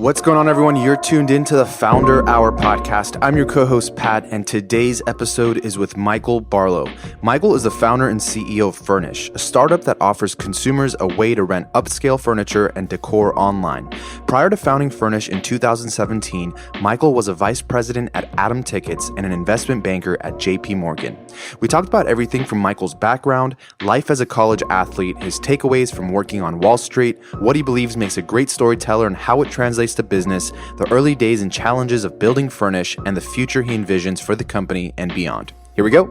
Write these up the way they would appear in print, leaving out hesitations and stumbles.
What's going on, everyone? You're tuned into the Founder Hour podcast. I'm your co-host, Pat, and today's episode is with Michael Barlow. Michael is the founder and CEO of Fernish, a startup that offers consumers a way to rent upscale furniture and decor online. Prior to founding Fernish in 2017, Michael was a vice president at Atom Tickets and an investment banker at JP Morgan. We talked about everything from Michael's background, life as a college athlete, his takeaways from working on Wall Street, what he believes makes a great storyteller and how it translates to business, the early days and challenges of building Fernish, and the future he envisions for the company and beyond. Here we go.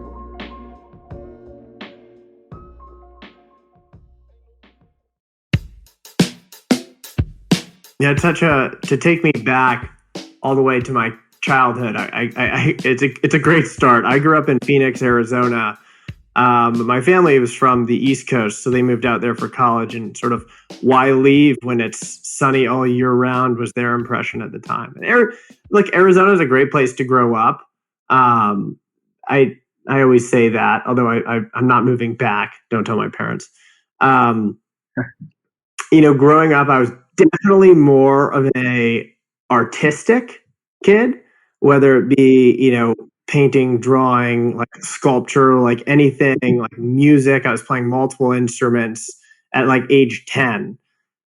Yeah, to take me back all the way to my childhood. It's a great start. I grew up in Phoenix, Arizona. My family was from the East Coast, so they moved out there for college, and sort of why leave when it's sunny all year round was their impression at the time. And Arizona is a great place to grow up. I always say that, although I'm not moving back. Don't tell my parents. Growing up, I was definitely more of a artistic kid, whether it be, painting, drawing, like sculpture, like anything, like music. I was playing multiple instruments at like age 10.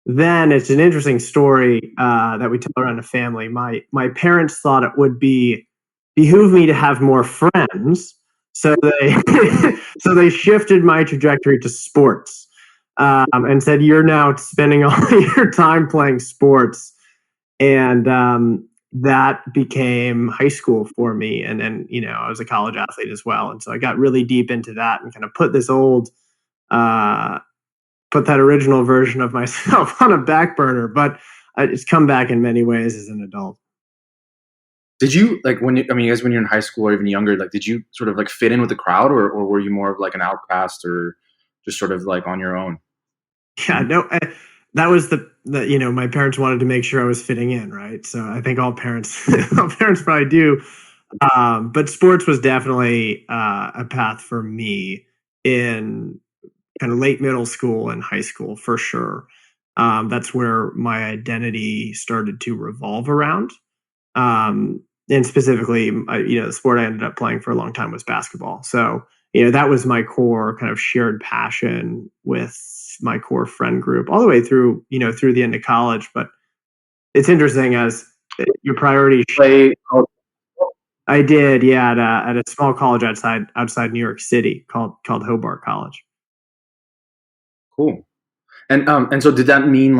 Then it's an interesting story that we tell around the family. My parents thought it would behoove me to have more friends, so they shifted my trajectory to sports and said, "You're now spending all your time playing sports," and that became high school for me. And then, I was a college athlete as well. And so I got really deep into that and kind of put that original version of myself on a back burner, but it's come back in many ways as an adult. Did you, when you're in high school or even younger, did you sort of fit in with the crowd, or were you more of an outcast, or just sort of on your own? Yeah, no, that was the my parents wanted to make sure I was fitting in, right? So I think all parents probably do. But sports was definitely a path for me in kind of late middle school and high school, for sure. That's where my identity started to revolve around. And specifically, the sport I ended up playing for a long time was basketball. So, that was my core kind of shared passion with my core friend group all the way through the end of college. But it's interesting as your priorities. I did, yeah, at a small college outside New York City called Hobart College. Cool. And so did that mean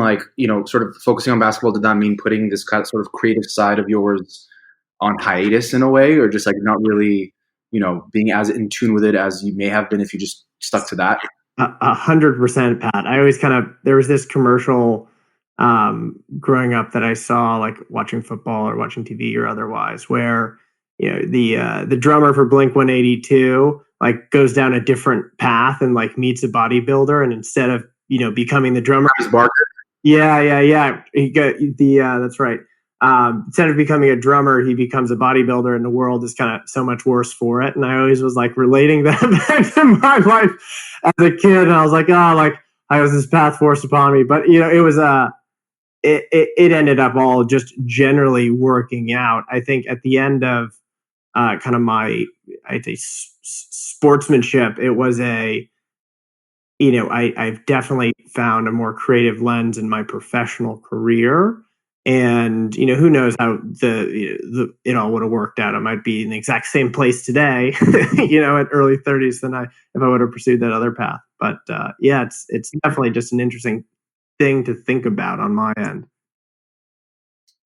sort of focusing on basketball, did that mean putting this kind of sort of creative side of yours on hiatus in a way, or just not really, being as in tune with it as you may have been if you just stuck to that? 100%, Pat. I always there was this commercial growing up that I saw, watching football or watching TV or otherwise, where the drummer for Blink-182 goes down a different path and meets a bodybuilder, and instead of becoming the drummer, Barker. Yeah. That's right. Instead of becoming a drummer, he becomes a bodybuilder, and the world is kind of so much worse for it. And I always was relating that back to my life as a kid, and I was I was this path forced upon me. But it was it ended up all just generally working out. I think at the end of kind of my, I'd say, sportsmanship, it was I've definitely found a more creative lens in my professional career. And who knows how it all would have worked out. I might be in the exact same place today, at early 30s than if I would have pursued that other path. But it's definitely just an interesting thing to think about on my end.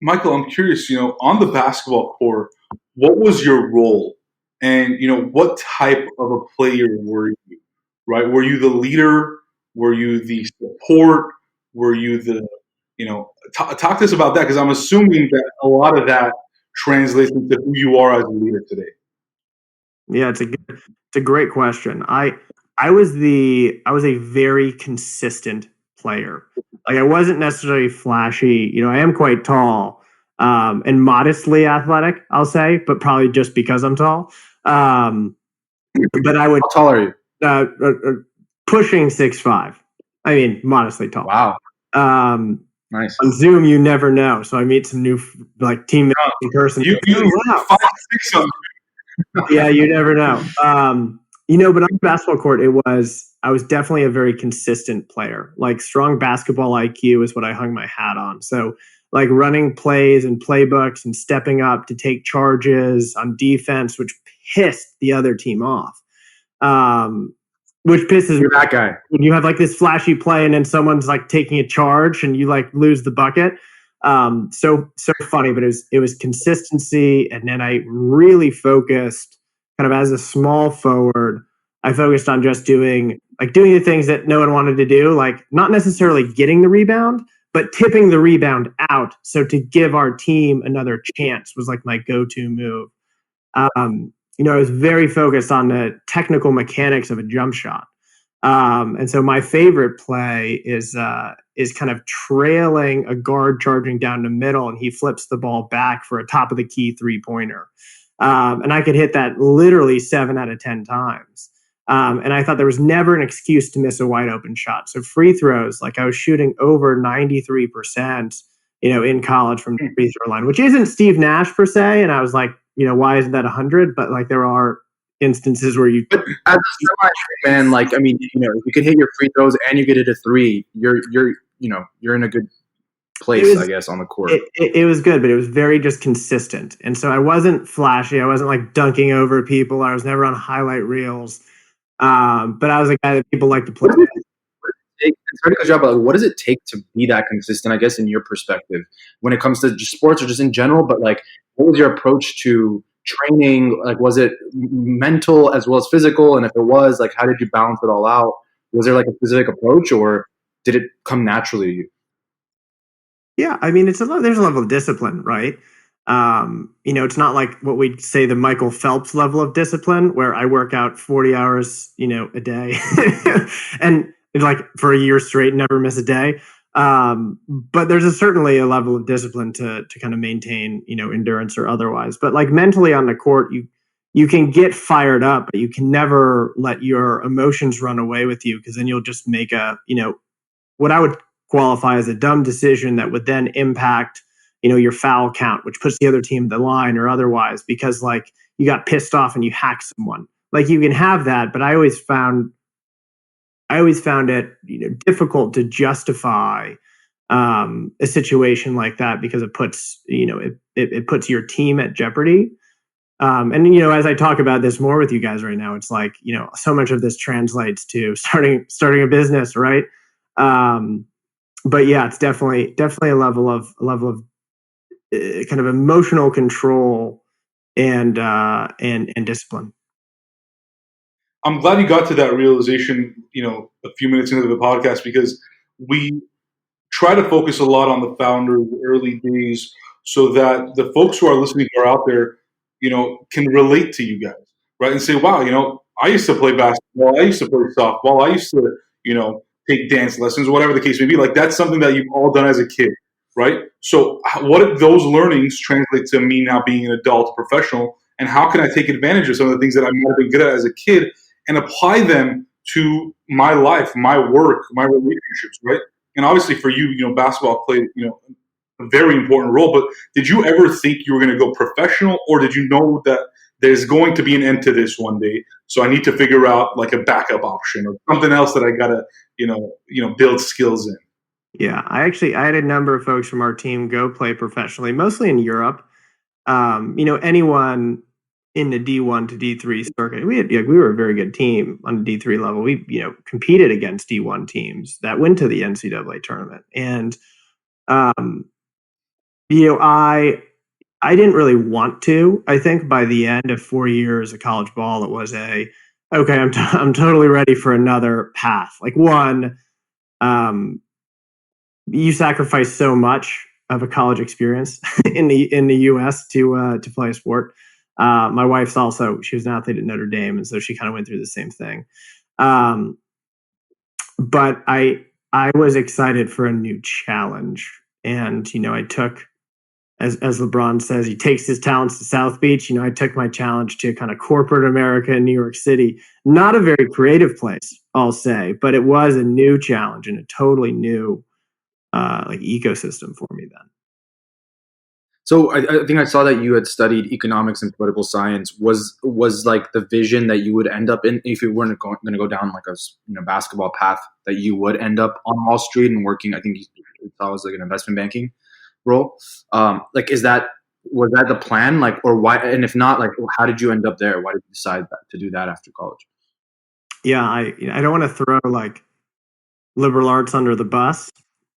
Michael, I'm curious. On the basketball court, what was your role, and what type of a player were you? Right? Were you the leader? Were you the support? Were you the talk to us about that, because I'm assuming that a lot of that translates into who you are as a leader today. Yeah, it's a great question. I was a very consistent player. I wasn't necessarily flashy. I am quite tall and modestly athletic, I'll say, but probably just because I'm tall. But I would. How tall are you? Pushing 6'5". I mean, modestly tall. Wow. Nice. On Zoom, you never know. So I meet some new like teammates in person. You Wow. 5'6" on Yeah, you never know. But on the basketball court, I was definitely a very consistent player. Like strong basketball IQ is what I hung my hat on. So like running plays and playbooks and stepping up to take charges on defense, which pissed the other team off. Which pisses me. You're that guy. When you have like this flashy play and then someone's like taking a charge and you like lose the bucket. So funny, but it was consistency. And then I really focused kind of as a small forward. I focused on just doing the things that no one wanted to do, like not necessarily getting the rebound, but tipping the rebound out. So to give our team another chance was like my go-to move. I was very focused on the technical mechanics of a jump shot. And so my favorite play is kind of trailing a guard charging down the middle, and he flips the ball back for a top of the key 3-pointer. And I could hit that literally 7 out of 10 times. And I thought there was never an excuse to miss a wide open shot. So free throws, like I was shooting over 93%, in college from the free throw line, which isn't Steve Nash per se. And I was like, why isn't that 100? But like there are instances where you. But as a semi-man, like, I mean, if you can hit your free throws and you get it a 3, you're in a good place, I guess, on the court. It was good, but it was very just consistent. And so I wasn't flashy. I wasn't like dunking over people. I was never on highlight reels. But I was a guy that people like to play with. Sorry to cut you off, but what does it take to be that consistent, I guess, in your perspective, when it comes to just sports or just in general? But like, what was your approach to training? Like, was it mental as well as physical? And if it was, like, how did you balance it all out? Was there like a specific approach, or did it come naturally to you? Yeah, I mean, there's a level of discipline, right? It's not like what we'd say the Michael Phelps level of discipline, where I work out 40 hours, a day, and like for a year straight, never miss a day. But there's certainly a level of discipline to kind of maintain, endurance or otherwise. But like mentally on the court, you can get fired up, but you can never let your emotions run away with you, because then you'll just make what I would qualify as a dumb decision that would then impact, your foul count, which puts the other team the line or otherwise, because like you got pissed off and you hacked someone. Like you can have that, but I always found it, difficult to justify a situation like that, because it puts, it puts your team at jeopardy. And as I talk about this more with you guys right now, it's like, so much of this translates to starting a business, right? But yeah, it's definitely a level of kind of emotional control and discipline. I'm glad you got to that realization, a few minutes into the podcast, because we try to focus a lot on the founders, the early days, so that the folks who are listening or out there, can relate to you guys, right? And say, wow, I used to play basketball, I used to play softball, I used to, take dance lessons, whatever the case may be. Like that's something that you've all done as a kid, right? So what if those learnings translate to me now being an adult professional, and how can I take advantage of some of the things that I might have been good at as a kid and apply them to my life, my work, my relationships, right? And obviously for you, basketball played, a very important role. But did you ever think you were going to go professional, or did you know that there's going to be an end to this one day? So I need to figure out like a backup option or something else that I gotta, build skills in. Yeah, I had a number of folks from our team go play professionally, mostly in Europe. Anyone in the D1 to D3 circuit, we were a very good team on the D3 level. We competed against D1 teams that went to the NCAA tournament, and I didn't really want to. I think by the end of 4 years of college ball, it was okay, I'm totally ready for another path. Like one, you sacrifice so much of a college experience in the U.S. to play a sport. My wife's she was an athlete at Notre Dame, and so she kind of went through the same thing. But I was excited for a new challenge, and I took, as LeBron says, he takes his talents to South Beach. I took my challenge to kind of corporate America in New York City. Not a very creative place, I'll say, but it was a new challenge and a totally new ecosystem for me then. So I think I saw that you had studied economics and political science. Was like the vision that you would end up in, if you weren't going to go down like a basketball path, that you would end up on Wall Street and working? I think you thought it was like an investment banking role. Like, was that the plan? Like, or why? And if not, like, how did you end up there? Why did you decide to do that after college? Yeah, I don't want to throw like liberal arts under the bus,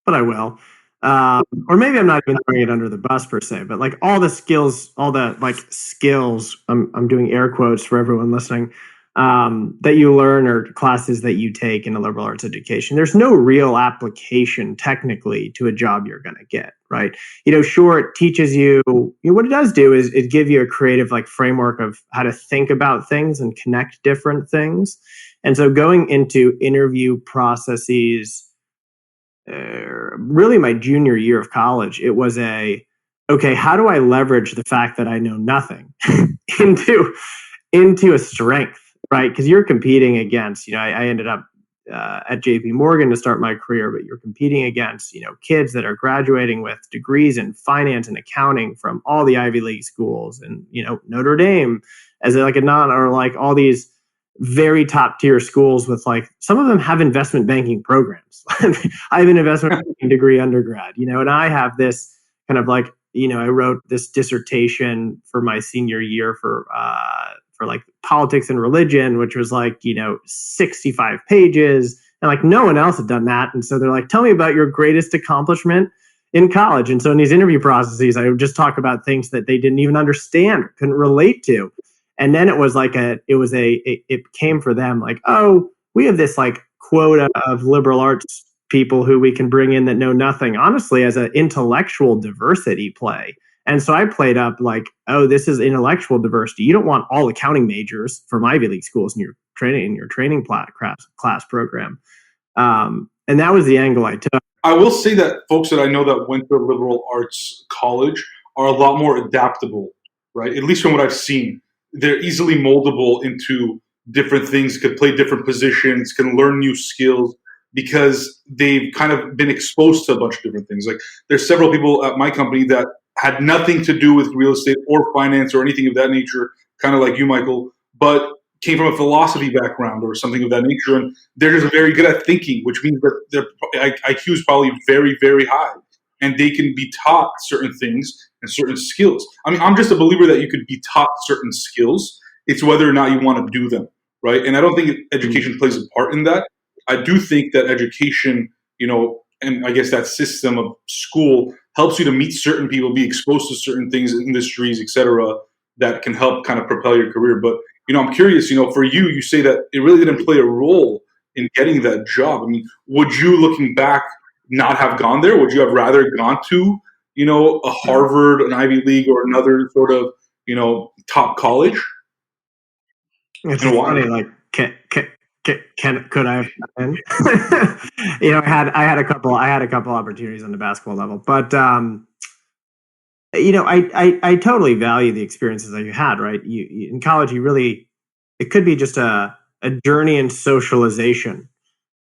but I will. Or maybe I'm not even throwing it under the bus per se, but like all the skills, I'm doing air quotes for everyone listening, that you learn or classes that you take in a liberal arts education. There's no real application technically to a job you're going to get, right? Sure, it teaches you, what it does do is it give you a creative like framework of how to think about things and connect different things. And so going into interview processes, really my junior year of college, it was okay, how do I leverage the fact that I know nothing into a strength, right? Because you're competing against, I ended up at JP Morgan to start my career, but you're competing against, kids that are graduating with degrees in finance and accounting from all the Ivy League schools and, Notre Dame as like a non, or like all these very top tier schools with like, some of them have investment banking programs. I have an investment banking degree undergrad, and I have this kind of like, I wrote this dissertation for my senior year for like politics and religion, which was like, 65 pages. And like no one else had done that. And so they're like, tell me about your greatest accomplishment in college. And so in these interview processes, I would just talk about things that they didn't even understand or couldn't relate to. And then it was like it came for them like, oh, we have this like quota of liberal arts people who we can bring in that know nothing, honestly, as an intellectual diversity play. And so I played up like, oh, this is intellectual diversity. You don't want all accounting majors from Ivy League schools in your training class program. And that was the angle I took. I will say that folks that I know that went to a liberal arts college are a lot more adaptable, right? At least from what I've seen. They're easily moldable into different things, could play different positions, can learn new skills because they've kind of been exposed to a bunch of different things. Like there's several people at my company that had nothing to do with real estate or finance or anything of that nature, kind of like you, Michael, but came from a philosophy background or something of that nature. And they're just very good at thinking, which means that their IQ is probably very, very high. And they can be taught certain things and certain skills. I mean, I'm just a believer that you could be taught certain skills. It's whether or not you want to do them, right? And I don't think education plays a part in that. I do think that education, and I guess that system of school helps you to meet certain people, be exposed to certain things, industries, et cetera, that can help kind of propel your career. But, I'm curious, for you, you say that it really didn't play a role in getting that job. I mean, would you, looking back, not have gone there? Would you have rather gone to, a Harvard, an Ivy League, or another sort of, top college? It's funny, like, could I have been? I had a couple opportunities on the basketball level, but I totally value the experiences that you had, right? You in college, it could be just a journey in socialization.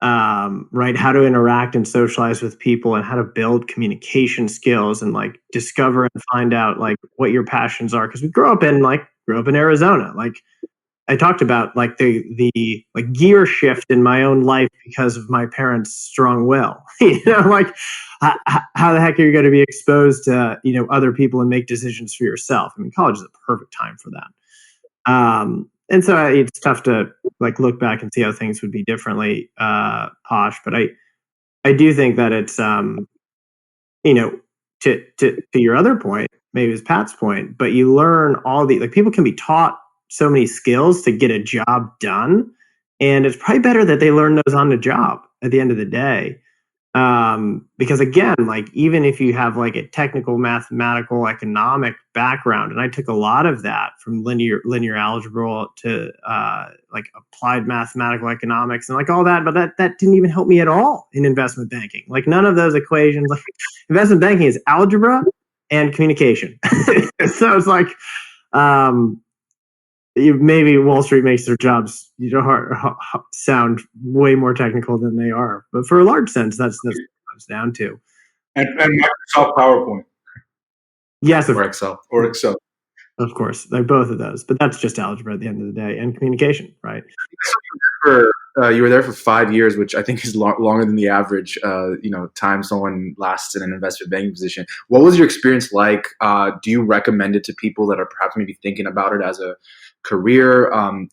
Right? How to interact and socialize with people and how to build communication skills and like discover and find out like what your passions are. Cause we grew up in Arizona. Like I talked about like the like gear shift in my own life because of my parents' strong will, like how the heck are you going to be exposed to, other people and make decisions for yourself? I mean, college is a perfect time for that. And so it's tough to like look back and see how things would be differently, Posh. But I do think that it's, to your other point, maybe it's Pat's point, but you learn all the, like people can be taught so many skills to get a job done. And it's probably better that they learn those on the job at the end of the day. Because again, like even if you have like a technical, mathematical, economic background, and I took a lot of that from linear algebra to like applied mathematical economics and like all that, but that didn't even help me at all in investment banking. Like none of those equations. Like investment banking is algebra and communication. So it's like maybe Wall Street makes their jobs sound way more technical than they are, but for a large sense, that's what it comes down to. and Microsoft PowerPoint. Yes, or Excel. of course, like both of those. But that's just algebra at the end of the day, and communication, right? You were there for 5 years, which I think is longer than the average, time someone lasts in an investment banking position. What was your experience like? Do you recommend it to people that are perhaps maybe thinking about it as a career? I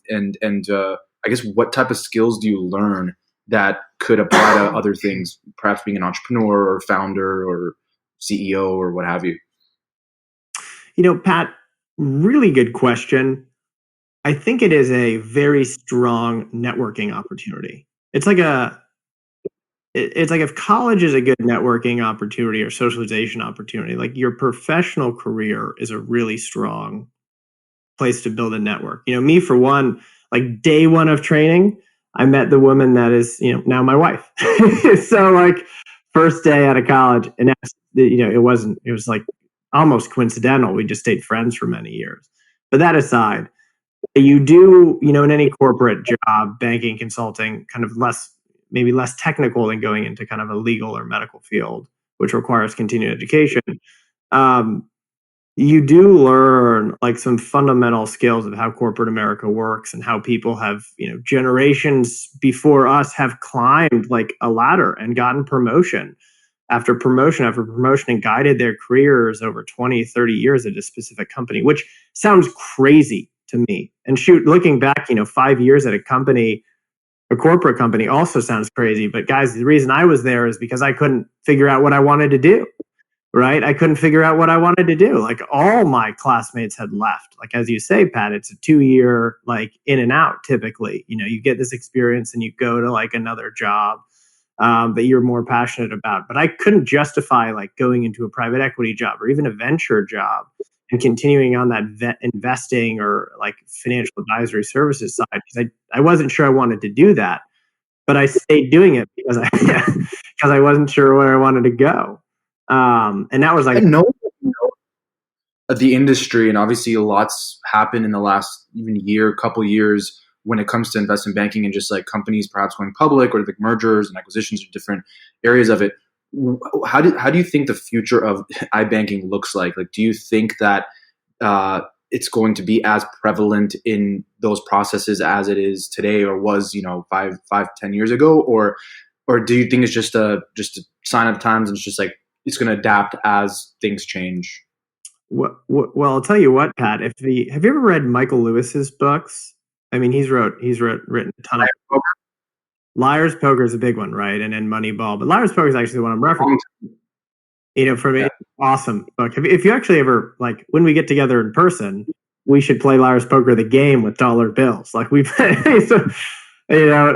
guess what type of skills do you learn that could apply to other things, perhaps being an entrepreneur or founder or CEO or what have you? Pat, really good question. I think it is a very strong networking opportunity. It's like if college is a good networking opportunity or socialization opportunity, like your professional career is a really strong place to build a network. Me for one, like day one of training, I met the woman that is, now my wife. So like first day out of college, and it was like almost coincidental. We just stayed friends for many years. But that aside, you do, in any corporate job, banking, consulting, kind of maybe less technical than going into kind of a legal or medical field, which requires continued education. You do learn like some fundamental skills of how corporate America works and how people have, generations before us have climbed like a ladder and gotten promotion after promotion after promotion and guided their careers over 20, 30 years at a specific company, which sounds crazy to me. And shoot, looking back, 5 years at a corporate company also sounds crazy. But guys, the reason I was there is because I couldn't figure out what I wanted to do. Right? I couldn't figure out what I wanted to do. Like all my classmates had left. Like, as you say, Pat, it's a 2-year, like in and out typically. You get this experience and you go to like another job that you're more passionate about. But I couldn't justify like going into a private equity job or even a venture job and continuing on that investing or like financial advisory services side because I wasn't sure I wanted to do that. But I stayed doing it because I wasn't sure where I wanted to go. And that was like I know the industry, and obviously lots happened in the last even couple years when it comes to investment banking and just like companies perhaps going public or the mergers and acquisitions of different areas of it. How do you think the future of iBanking looks like? Like, do you think that it's going to be as prevalent in those processes as it is today, or was 10 years ago, or do you think it's just a sign of times and it's just like it's going to adapt as things change? Well, I'll tell you what, Pat. Have you ever read Michael Lewis's books? I mean, he's written a ton of. Liar's Poker is a big one, right? And then Moneyball, but Liar's Poker is actually the one I'm referencing. For me, awesome book. If you actually ever like when we get together in person, we should play Liar's Poker the game with dollar bills. Like we've, so, it's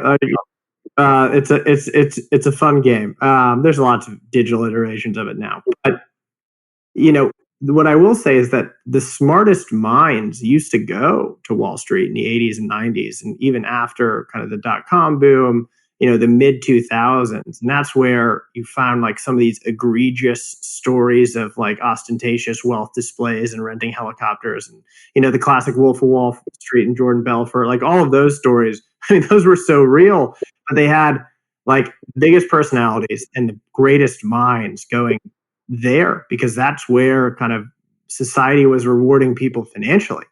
a fun game. There's lots of digital iterations of it now, but what I will say is that the smartest minds used to go to Wall Street in the 80s and 90s, and even after kind of the dot-com boom, the mid 2000s, and that's where you found like some of these egregious stories of like ostentatious wealth displays and renting helicopters, and the classic Wolf of Wall Street and Jordan Belfort, like all of those stories. I mean, those were so real, but they had like the biggest personalities and the greatest minds going there because that's where kind of society was rewarding people financially.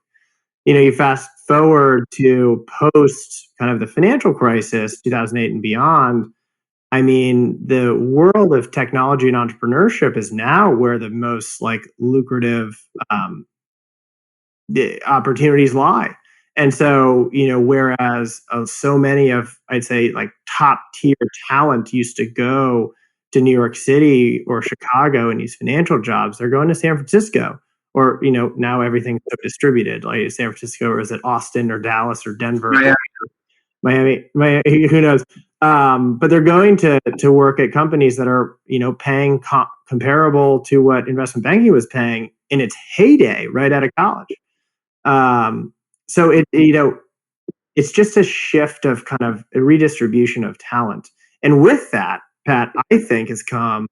You fast forward to post kind of the financial crisis, 2008 and beyond. I mean, the world of technology and entrepreneurship is now where the most like lucrative the opportunities lie. And so, whereas so many of, I'd say, like top tier talent used to go to New York City or Chicago in these financial jobs, they're going to San Francisco. Or, now everything's so distributed, like San Francisco, or is it Austin or Dallas or Denver? Miami, who knows? But they're going to work at companies that are, paying comparable to what investment banking was paying in its heyday right out of college. So it's just a shift of kind of a redistribution of talent. And with that, Pat, I think has come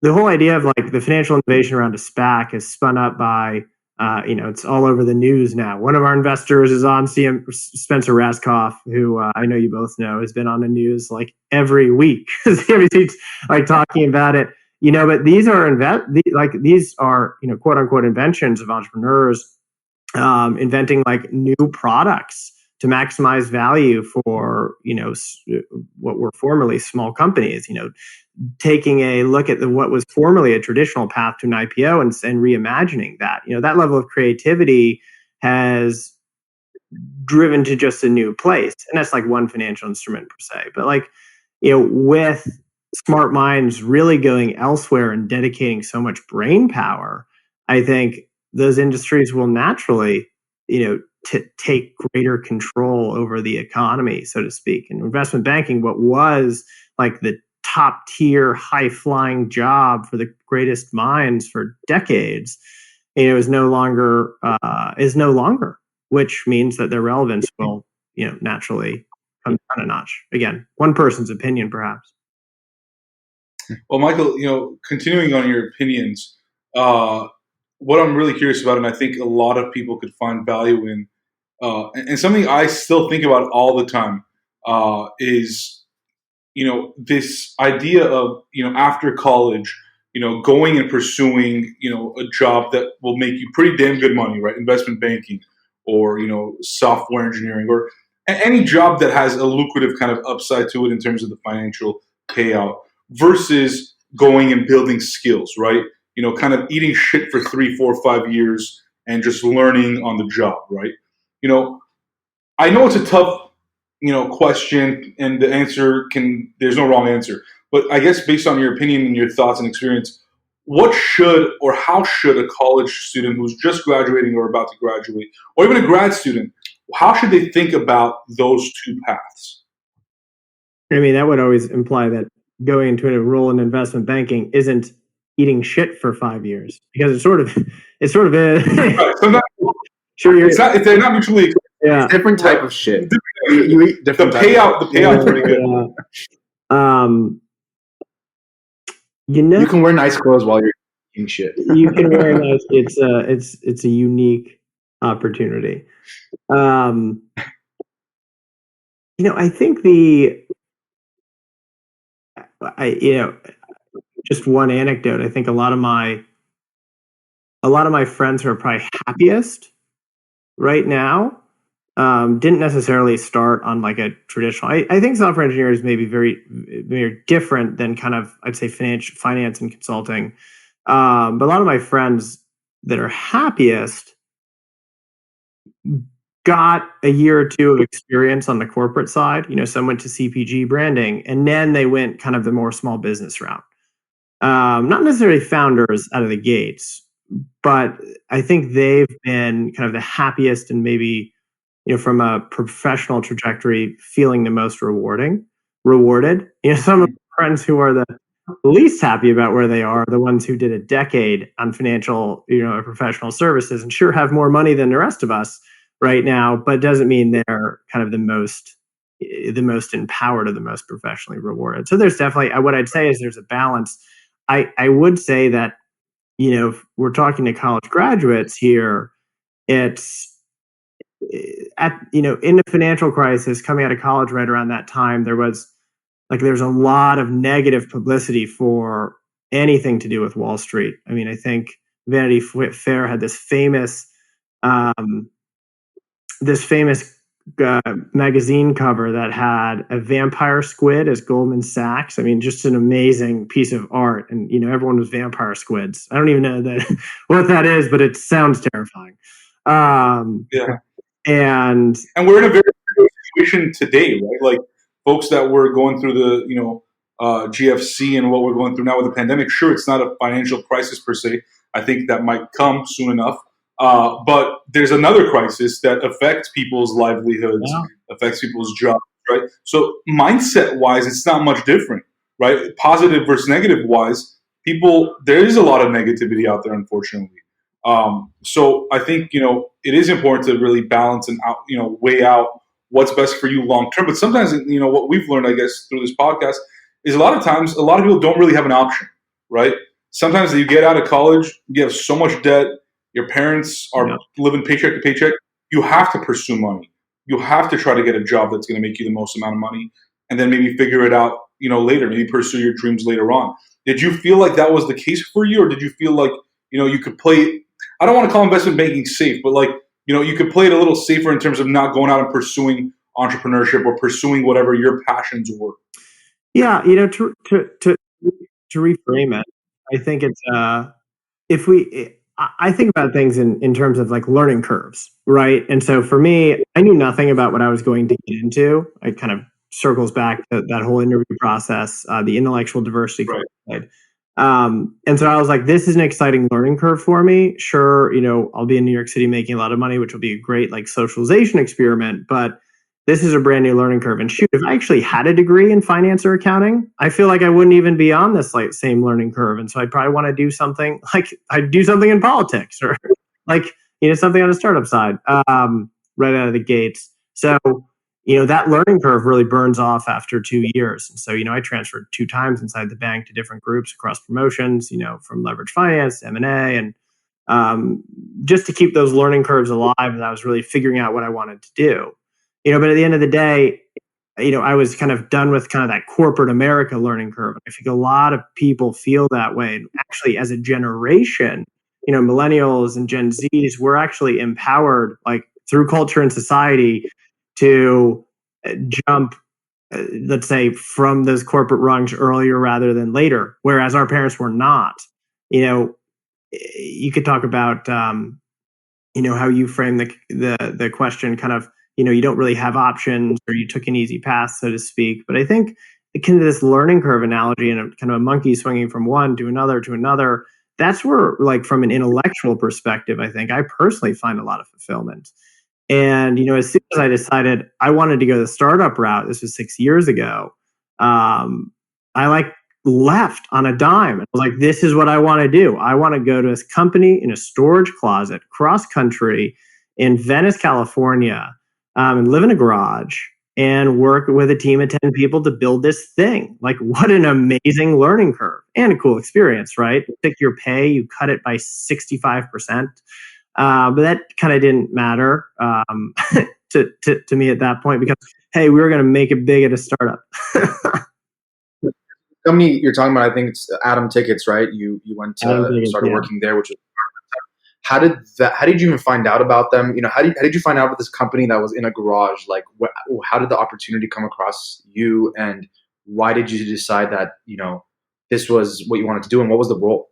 the whole idea of like the financial innovation around a SPAC is spun up by It's all over the news now. One of our investors is on Spencer Raskoff, who I know you both know, has been on the news like every week. Everything's like talking about it. But these are quote unquote inventions of entrepreneurs, inventing like new products to maximize value for what were formerly small companies. Taking a look at what was formerly a traditional path to an IPO and reimagining that. That level of creativity has driven to just a new place, and that's like one financial instrument per se. But with smart minds really going elsewhere and dedicating so much brain power, I think those industries will naturally, take greater control over the economy, so to speak. And investment banking, what was like the top tier, high flying job for the greatest minds for decades, is no longer, which means that their relevance will, naturally come down a notch. Again, one person's opinion, perhaps. Well, Michael, continuing on your opinions, what I'm really curious about, and I think a lot of people could find value in, and something I still think about all the time, is, this idea of, after college, going and pursuing, a job that will make you pretty damn good money, right? Investment banking or, software engineering or any job that has a lucrative kind of upside to it in terms of the financial payout versus going and building skills, right? Kind of eating shit for 3, 4, 5 years and just learning on the job, right? I know it's a tough, question, and the answer there's no wrong answer. But I guess based on your opinion and your thoughts and experience, what should or how should a college student who's just graduating or about to graduate, or even a grad student, how should they think about those two paths? I mean, that would always imply that going into a role in investment banking isn't eating shit for 5 years, because it's sort of is. Right. Sometimes, sure, they're not mutually. Yeah, different type of shit. You eat different. The payout's pretty good. You can wear nice clothes while you're eating shit. You can wear nice. It's a unique opportunity. I think just one anecdote. I think a lot of my friends who are probably happiest right now didn't necessarily start on like a traditional. I think software engineers may be very, very different than kind of, I'd say, finance and consulting. But a lot of my friends that are happiest got a year or two of experience on the corporate side. Some went to CPG branding, and then they went kind of the more small business route. Not necessarily founders out of the gates, but I think they've been kind of the happiest and maybe, from a professional trajectory, feeling the most rewarded. Some of my friends who are the least happy about where they are the ones who did a decade on financial, or professional services, and sure have more money than the rest of us right now, but doesn't mean they're kind of the most empowered or the most professionally rewarded. So there's definitely, what I'd say is there's a balance. I would say that, if we're talking to college graduates here, it's in the financial crisis coming out of college right around that time, there's a lot of negative publicity for anything to do with Wall Street. I mean, I think Vanity Fair had this famous magazine cover that had a vampire squid as Goldman Sachs. I mean, just an amazing piece of art. And, everyone was vampire squids. I don't even know what that is, but it sounds terrifying. Yeah. And we're in a very good situation today, right? Like folks that were going through the, GFC and what we're going through now with the pandemic. Sure, it's not a financial crisis per se. I think that might come soon enough. But there's another crisis that affects people's livelihoods, affects people's jobs, right? So mindset-wise, it's not much different, right? Positive versus negative-wise, there is a lot of negativity out there, unfortunately. So I think, it is important to really balance and weigh out what's best for you long-term. But sometimes, what we've learned, I guess, through this podcast is a lot of times, a lot of people don't really have an option, right? Sometimes you get out of college, you have so much debt, Your parents are Yeah. living paycheck to paycheck. You have to pursue money. You have to try to get a job that's going to make you the most amount of money, and then maybe figure it out, later. Maybe pursue your dreams later on. Did you feel like that was the case for you, or did you feel like you could play? I don't want to call investment banking safe, but like you could play it a little safer in terms of not going out and pursuing entrepreneurship or pursuing whatever your passions were. Yeah, to reframe it, I think it's if we I think about things in terms of like learning curves, right? And so for me, I knew nothing about what I was going to get into. It kind of circles back to that whole interview process, the intellectual diversity. Right. And so I was like, this is an exciting learning curve for me. Sure, I'll be in New York City making a lot of money, which will be a great like socialization experiment, but this is a brand new learning curve. And shoot, if I actually had a degree in finance or accounting, I feel like I wouldn't even be on this like same learning curve. And so I'd probably want to do something like I'd do something in politics or like, something on a startup side, right out of the gates. So, that learning curve really burns off after 2 years. And so, I transferred 2 times inside the bank to different groups across promotions, from leverage finance, M&A, and just to keep those learning curves alive. And I was really figuring out what I wanted to do. But at the end of the day, I was kind of done with kind of that corporate America learning curve. I think a lot of people feel that way. And actually, as a generation, millennials and Gen Zs, we're actually empowered, like through culture and society, to jump, let's say, from those corporate rungs earlier rather than later. Whereas our parents were not. You could talk about, how you frame the question, kind of. You don't really have options, or you took an easy path, so to speak. But I think kind of this learning curve analogy and a kind of a monkey swinging from one to another, that's where, like, from an intellectual perspective, I think I personally find a lot of fulfillment. And, as soon as I decided I wanted to go the startup route, this was 6 years ago, I like left on a dime. I was like, this is what I want to do. I want to go to this company in a storage closet, cross country in Venice, California, and live in a garage and work with a team of 10 people to build this thing. Like, what an amazing learning curve and a cool experience, right? You pick your pay, you cut it by 65%. But that kind of didn't matter to me at that point, because, hey, we were going to make it big at a startup. Company you're talking about, I think it's Atom Tickets, right? You went to started working there, which was how did you even find out about them? How did you find out about this company that was in a garage? Like, how did the opportunity come across you, and why did you decide that this was what you wanted to do, and what was the role?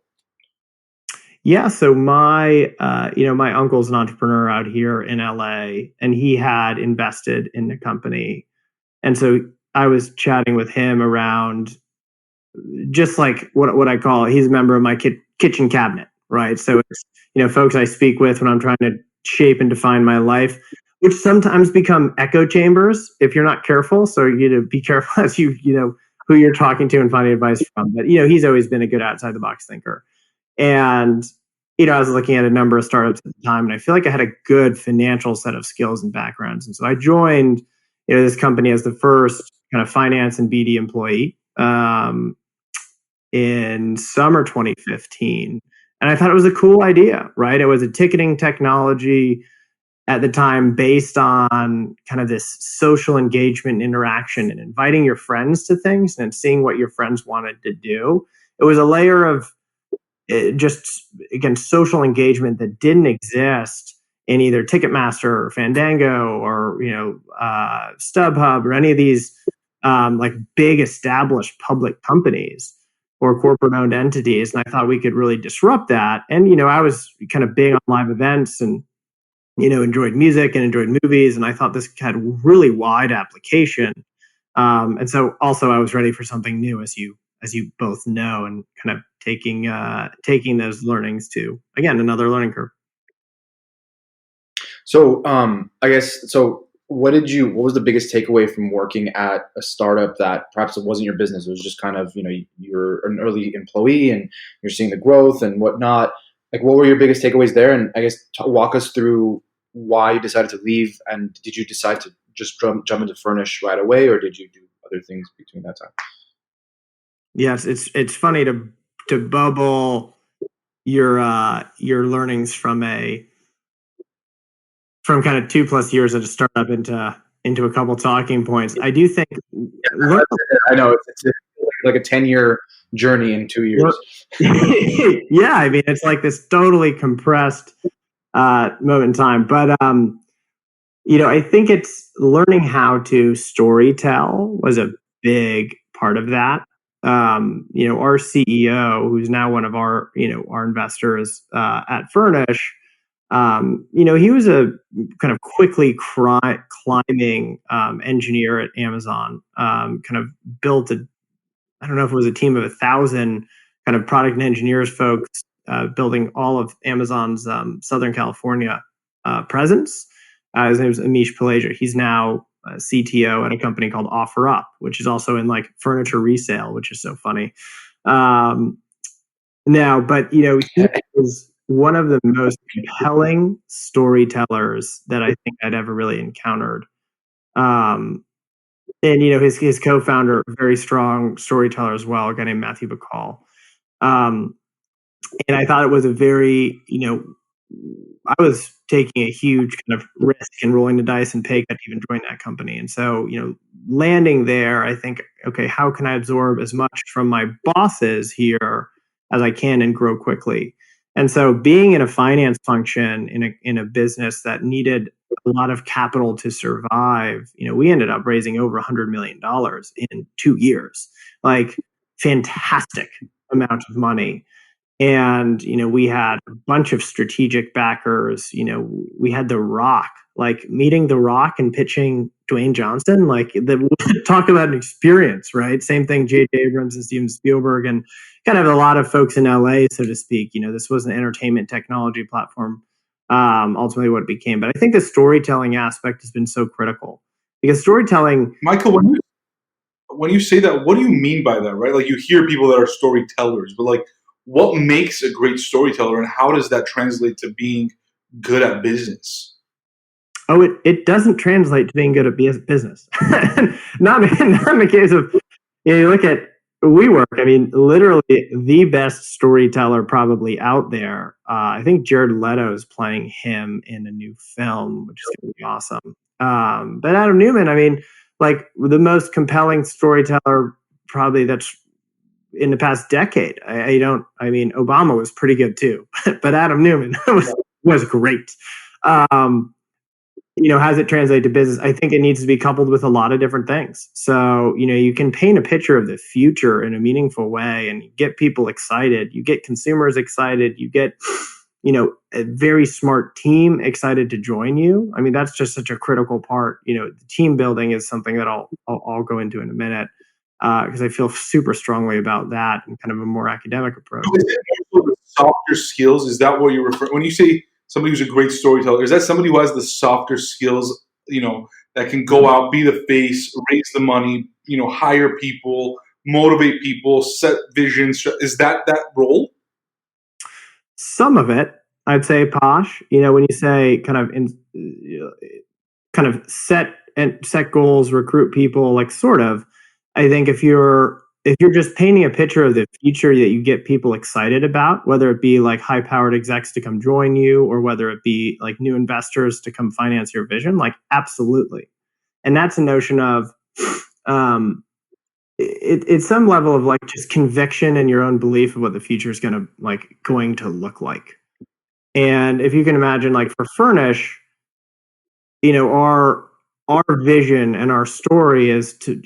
Yeah, so my my uncle's an entrepreneur out here in LA, and he had invested in the company, and so I was chatting with him around just like what I call, he's a member of my kitchen cabinet, right? So it's folks I speak with when I'm trying to shape and define my life, which sometimes become echo chambers if you're not careful. So be careful as you who you're talking to and finding advice from. But he's always been a good outside the box thinker. And I was looking at a number of startups at the time, and I feel like I had a good financial set of skills and backgrounds. And so I joined this company as the first kind of finance and BD employee in summer 2015. And I thought it was a cool idea, right? It was a ticketing technology at the time based on kind of this social engagement and interaction and inviting your friends to things and seeing what your friends wanted to do. It was a layer of just, again, social engagement that didn't exist in either Ticketmaster or Fandango or StubHub or any of these like big established public companies or corporate owned entities. And I thought we could really disrupt that. And I was kind of big on live events and enjoyed music and enjoyed movies, and I thought this had really wide application. And so also I was ready for something new, as you both know, and kind of taking those learnings to, again, another learning curve. So I guess, what was the biggest takeaway from working at a startup that perhaps it wasn't your business? It was just kind of, you're an early employee and you're seeing the growth and whatnot. Like, what were your biggest takeaways there? And I guess walk us through why you decided to leave, and did you decide to just jump into Fernish right away, or did you do other things between that time? Yes, it's funny to bubble, your learnings from kind of 2+ years at a startup into a couple talking points. I do think I know it's like a 10-year journey in 2 years. yeah, I mean, it's like this totally compressed moment in time. But I think it's learning how to storytell was a big part of that. Our CEO, who's now one of our investors at Fernish, he was a kind of quickly climbing engineer at Amazon. Kind of built I don't know if it was a team of 1,000 kind of product and engineers folks building all of Amazon's Southern California presence. His name is Amish Palasia. He's now CTO at a company called OfferUp, which is also in like furniture resale, which is so funny. Now, but he is one of the most compelling storytellers that I think I'd ever really encountered. And his co-founder, very strong storyteller as well, a guy named Matthew Bacall. And I thought it was a very, I was taking a huge kind of risk and rolling the dice and pay cut to even join that company. And so, landing there, I think, okay, how can I absorb as much from my bosses here as I can and grow quickly? And so being in a finance function in a business that needed a lot of capital to survive, we ended up raising over $100 million in 2 years, like fantastic amount of money. And, we had a bunch of strategic backers. We had The Rock, like meeting The Rock and pitching Dwayne Johnson, like talk about an experience, right? Same thing, J.J. Abrams and Steven Spielberg, and kind of a lot of folks in LA, so to speak. This was an entertainment technology platform, ultimately what it became. But I think the storytelling aspect has been so critical because storytelling. Michael, when you say that, what do you mean by that, right? Like you hear people that are storytellers, but like, what makes a great storyteller and how does that translate to being good at business? Oh, it doesn't translate to being good at business. not in the case of, you look at WeWork, I mean, literally the best storyteller probably out there. I think Jared Leto is playing him in a new film, which is going to be awesome. But Adam Newman, I mean, like the most compelling storyteller probably that's in the past decade. I mean, Obama was pretty good too, but Adam Newman was great. Has it translated to business? I think it needs to be coupled with a lot of different things. So, you can paint a picture of the future in a meaningful way and get people excited. You get consumers excited. You get, a very smart team excited to join you. I mean, that's just such a critical part. The team building is something that I'll go into in a minute. Because I feel super strongly about that and kind of a more academic approach. So is it also the softer skills? Is that what you're referring when you say somebody who's a great storyteller? Is that somebody who has the softer skills, that can go out, be the face, raise the money, hire people, motivate people, set visions? Is that role? Some of it, I'd say, Posh. When you say kind of set goals, recruit people, like sort of. I think if you're just painting a picture of the future that you get people excited about, whether it be like high-powered execs to come join you or whether it be like new investors to come finance your vision, like absolutely. And that's a notion of it's some level of like just conviction in your own belief of what the future is going to look like. And if you can imagine, like for Fernish, our vision and our story is to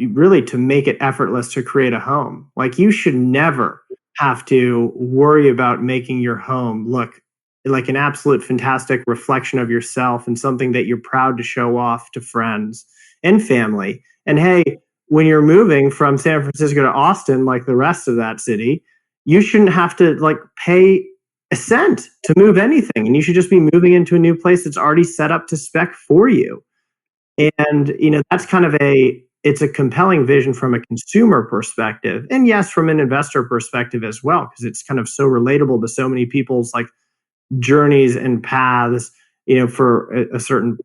make it effortless to create a home. Like you should never have to worry about making your home look like an absolute fantastic reflection of yourself and something that you're proud to show off to friends and family. And hey, when you're moving from San Francisco to Austin, like the rest of that city, you shouldn't have to like pay a cent to move anything. And you should just be moving into a new place that's already set up to spec for you. And, that's kind of it's a compelling vision from a consumer perspective. And yes, from an investor perspective as well, because it's kind of so relatable to so many people's like journeys and paths, for a certain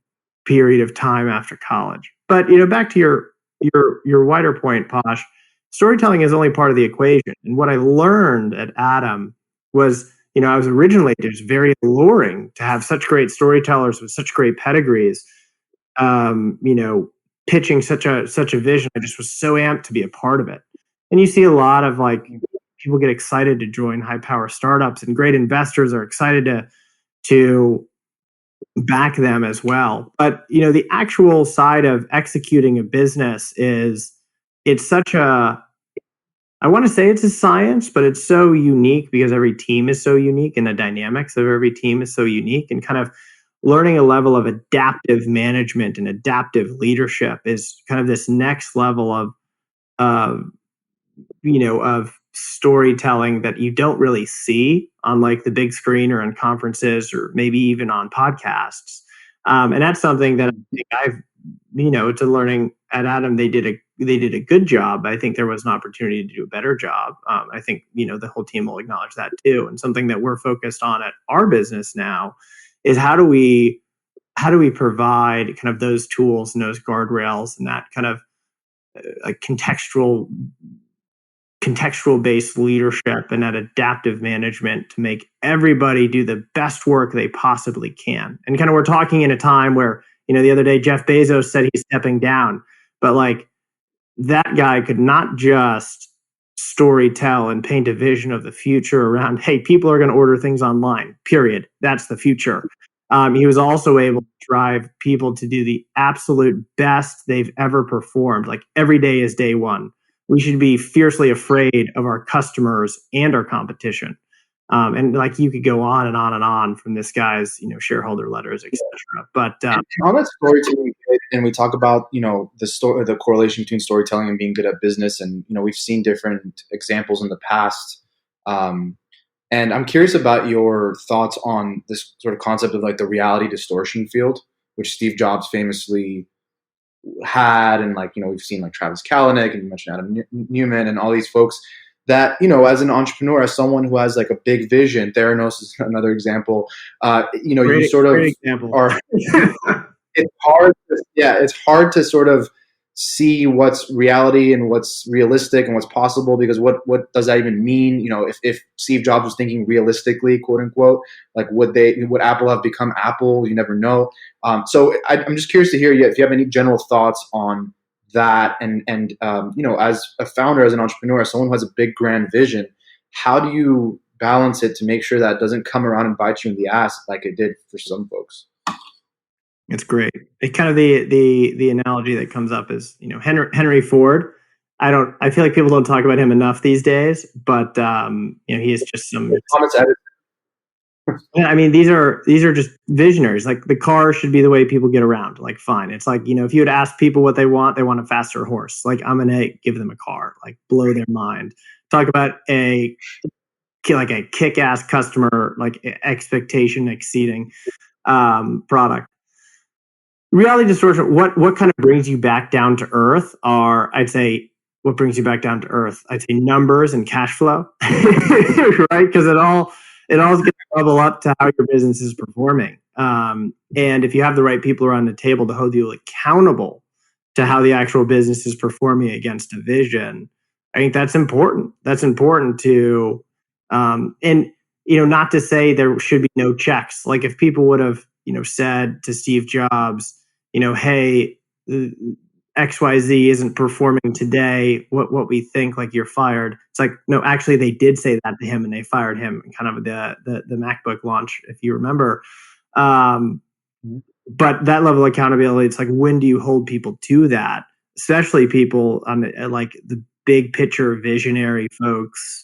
period of time after college. But, back to your wider point, Posh, storytelling is only part of the equation. And what I learned at Adam was, I was originally just very alluring to have such great storytellers with such great pedigrees, you know, pitching such a vision. I just was so amped to be a part of it. And you see a lot of like people get excited to join high power startups, and great investors are excited to back them as well. But the actual side of executing a business it's such a, I want to say it's a science, but it's so unique because every team is so unique and the dynamics of every team is so unique, and kind of learning a level of adaptive management and adaptive leadership is kind of this next level of of storytelling that you don't really see on like the big screen or in conferences or maybe even on podcasts. And that's something that I think it's a learning at Adam. They did a good job. I think there was an opportunity to do a better job. I think, the whole team will acknowledge that too. And something that we're focused on at our business now is how do we provide kind of those tools and those guardrails and that kind of like contextual based leadership and that adaptive management to make everybody do the best work they possibly can. And kind of we're talking in a time where, the other day Jeff Bezos said he's stepping down, but like that guy could not just story tell and paint a vision of the future around, hey, people are going to order things online, period. That's the future. He was also able to drive people to do the absolute best they've ever performed. Like every day is day one. We should be fiercely afraid of our customers and our competition. And like you could go on and on and on from this guy's, shareholder letters, etc. But on that storytelling, and we talk about the correlation between storytelling and being good at business, and we've seen different examples in the past. And I'm curious about your thoughts on this sort of concept of like the reality distortion field, which Steve Jobs famously had, and we've seen like Travis Kalanick, and you mentioned Adam Newman and all these folks that as an entrepreneur, as someone who has like a big vision. Theranos is another example. You sort of are. It's hard to sort of see what's reality and what's realistic and what's possible, because what does that even mean? If Steve Jobs was thinking realistically, quote unquote, like would Apple have become Apple? You never know. So I'm just curious to hear if you have any general thoughts on that, and as a founder, as an entrepreneur, as someone who has a big grand vision, how do you balance it to make sure that it doesn't come around and bite you in the ass like it did for some folks? It's great. It kind of the analogy that comes up is Henry Ford. I feel like people don't talk about him enough these days, but he is just some. I mean, these are just visionaries. Like the car should be the way people get around. Like, fine. It's like, if you would ask people what they want a faster horse. Like, I'm going to give them a car, like blow their mind. Talk about a kick-ass customer, like expectation exceeding product. Reality distortion. What kind of brings you back down to earth are, I'd say, what brings you back down to earth? I'd say numbers and cash flow, right? Because it all is going to bubble up to how your business is performing. And if you have the right people around the table to hold you accountable to how the actual business is performing against a vision, I think that's important. That's important to, and not to say there should be no checks. Like if people would have, said to Steve Jobs, hey, XYZ isn't performing today. What we think, like you're fired. It's like, no, actually they did say that to him and they fired him in kind of the MacBook launch, if you remember. But that level of accountability, it's like, when do you hold people to that? Especially people on like the big picture visionary folks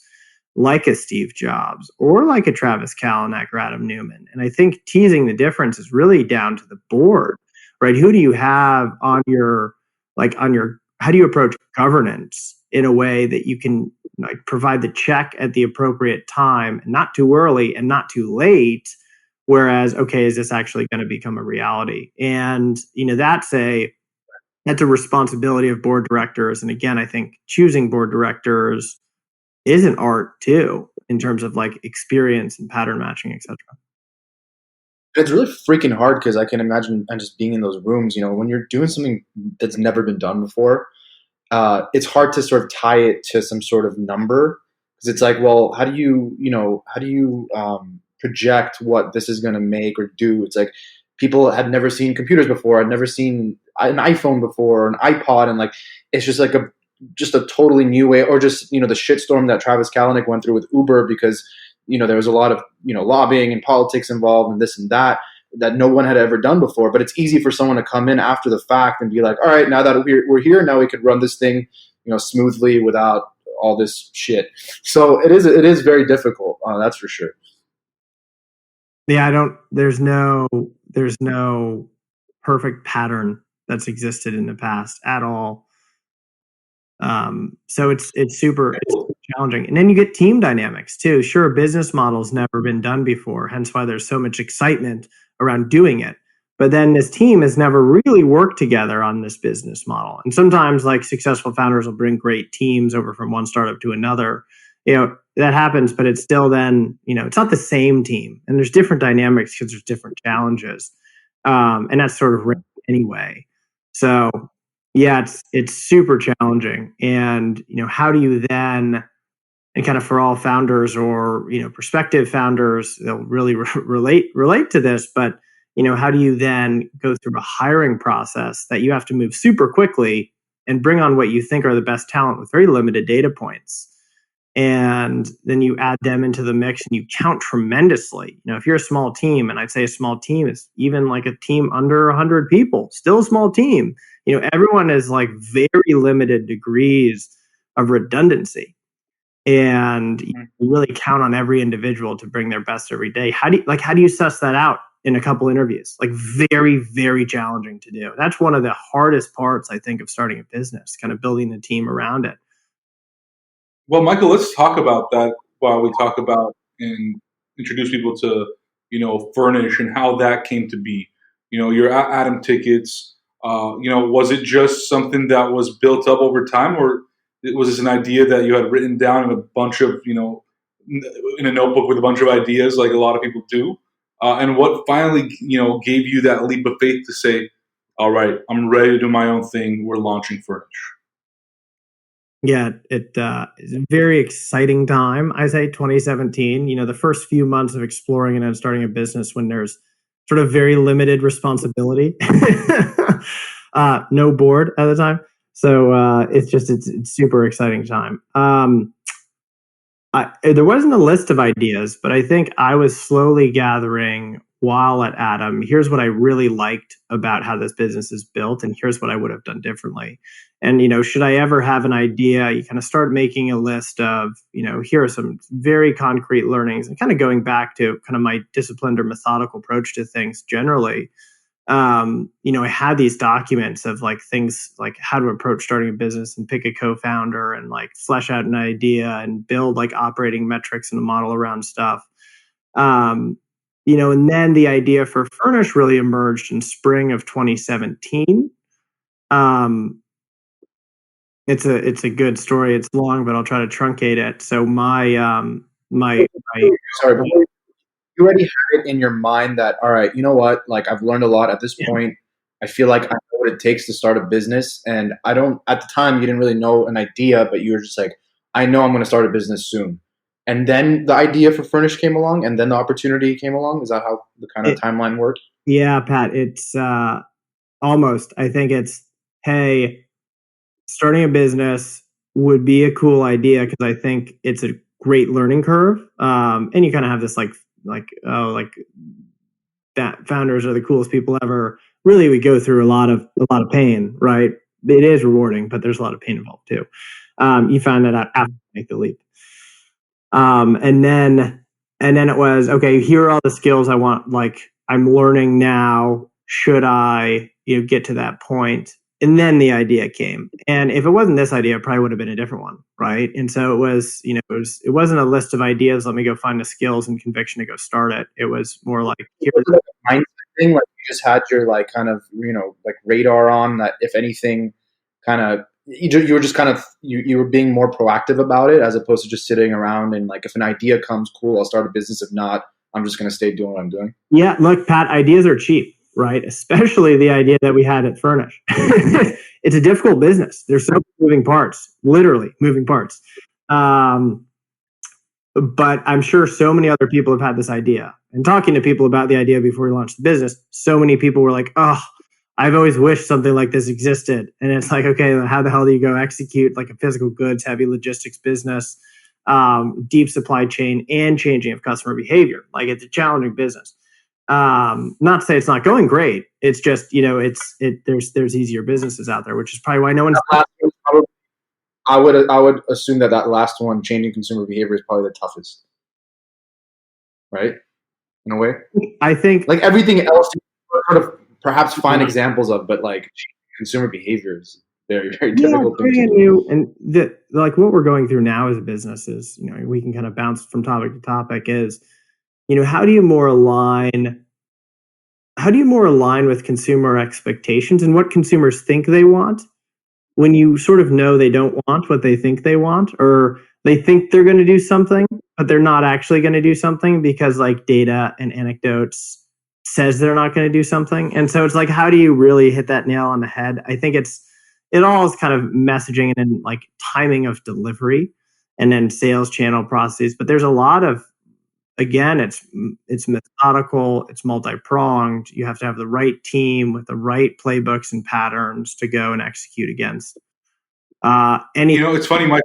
like a Steve Jobs or like a Travis Kalanick or Adam Newman. And I think teasing the difference is really down to the board, right? Who do you have on your, how do you approach governance in a way that you can like provide the check at the appropriate time, and not too early and not too late? Whereas, okay, is this actually going to become a reality? And, that's a responsibility of board directors. And again, I think choosing board directors is an art too, in terms of like experience and pattern matching, etc. It's really freaking hard, because I can imagine just being in those rooms, when you're doing something that's never been done before, it's hard to sort of tie it to some sort of number. because it's like, well, how do you project what this is going to make or do? It's like people had never seen computers before, had never seen an iPhone before, or an iPod, and like it's just like just a totally new way, or just the shitstorm that Travis Kalanick went through with Uber because there was a lot of lobbying and politics involved and this and that no one had ever done before. But it's easy for someone to come in after the fact and be like, all right, now that we're here, now we could run this thing smoothly without all this shit. So it is very difficult. That's for sure. Yeah, there's no perfect pattern that's existed in the past at all. So it's super challenging. And then you get team dynamics too. Sure, business model's never been done before, hence why there's so much excitement around doing it. But then this team has never really worked together on this business model. And sometimes like successful founders will bring great teams over from one startup to another. That happens, but it's still then, it's not the same team. And there's different dynamics because there's different challenges. And that's sort of anyway. So yeah, it's super challenging. And, how do you then, and kind of for all founders or, prospective founders, they'll really relate to this, but, how do you then go through a hiring process that you have to move super quickly and bring on what you think are the best talent with very limited data points? And then you add them into the mix and you count tremendously. If you're a small team, and I'd say a small team is even like a team under 100 people, still a small team. Everyone is like very limited degrees of redundancy. And you really count on every individual to bring their best every day. How do you suss that out in a couple interviews? Like very, very challenging to do. That's one of the hardest parts, I think, of starting a business, kind of building the team around it. Well, Michael, let's talk about that while we talk about and introduce people to, Fernish and how that came to be. Your Atom tickets, was it just something that was built up over time, or was this an idea that you had written down in a bunch of, in a notebook with a bunch of ideas like a lot of people do? And what finally, gave you that leap of faith to say, all right, I'm ready to do my own thing. We're launching Fernish. Yeah, it's a very exciting time. I say 2017, the first few months of exploring and then starting a business when there's sort of very limited responsibility, no board at the time. So it's super exciting time. There wasn't a list of ideas, but I think I was slowly gathering while at Atom, here's what I really liked about how this business is built, and here's what I would have done differently. And, should I ever have an idea, you kind of start making a list of, here are some very concrete learnings, and kind of going back to kind of my disciplined or methodical approach to things generally. I had these documents of like things like how to approach starting a business and pick a co-founder and like flesh out an idea and build like operating metrics and a model around stuff. And then the idea for Fernish really emerged in spring of 2017. It's a good story. It's long, but I'll try to truncate it. So sorry, before you already had it in your mind that, all right, you know what? Like I've learned a lot at this point. I feel like I know what it takes to start a business. And at the time, you didn't really know an idea, but you were just like, I know I'm going to start a business soon. And then the idea for Fernish came along, and then the opportunity came along. Is that how the kind of timeline worked? Yeah, Pat, it's almost. I think it's, hey, starting a business would be a cool idea because I think it's a great learning curve. And you kind of have this founders are the coolest people ever. Really, we go through a lot of pain, right? It is rewarding, but there's a lot of pain involved too. You find that out after you make the leap. And then it was, okay, here are all the skills I want, like I'm learning now. Should I, get to that point? And then the idea came. And if it wasn't this idea, it probably would have been a different one. Right. And so it was, it wasn't a list of ideas. Let me go find the skills and conviction to go start it. It was more like, here's a mindset thing. Like you just had your like kind of, like radar on that. If anything kind of, you were just kind of you were being more proactive about it as opposed to just sitting around and like if an idea comes, cool, I'll start a business. If not, I'm just going to stay doing what I'm doing. Yeah, look, Pat, ideas are cheap, right? Especially the idea that we had at Fernish. It's a difficult business. There's so many moving parts, literally moving parts. But I'm sure so many other people have had this idea. And talking to people about the idea before we launched the business, so many people were like, oh, I've always wished something like this existed. And it's like, okay, how the hell do you go execute like a physical goods, heavy logistics business, deep supply chain, and changing of customer behavior? Like, it's a challenging business. Not to say it's not going great. It's just, there's easier businesses out there, which is probably why no one's. I would assume that last one, changing consumer behavior, is probably the toughest, right? In a way, I think like everything else, you sort of perhaps find examples of, but like consumer behavior is very, very difficult thing to do. And like what we're going through now as a business is, we can kind of bounce from topic to topic. Is, how do you more align with consumer expectations and what consumers think they want, when you sort of know they don't want what they think they want, or they think they're going to do something, but they're not actually going to do something because like data and anecdotes says they're not going to do something. And so it's like, how do you really hit that nail on the head? I think it all is kind of messaging and like timing of delivery and then sales channel processes. But there's a lot of, again, it's methodical, it's multi-pronged. You have to have the right team with the right playbooks and patterns to go and execute against. It's funny, Mike.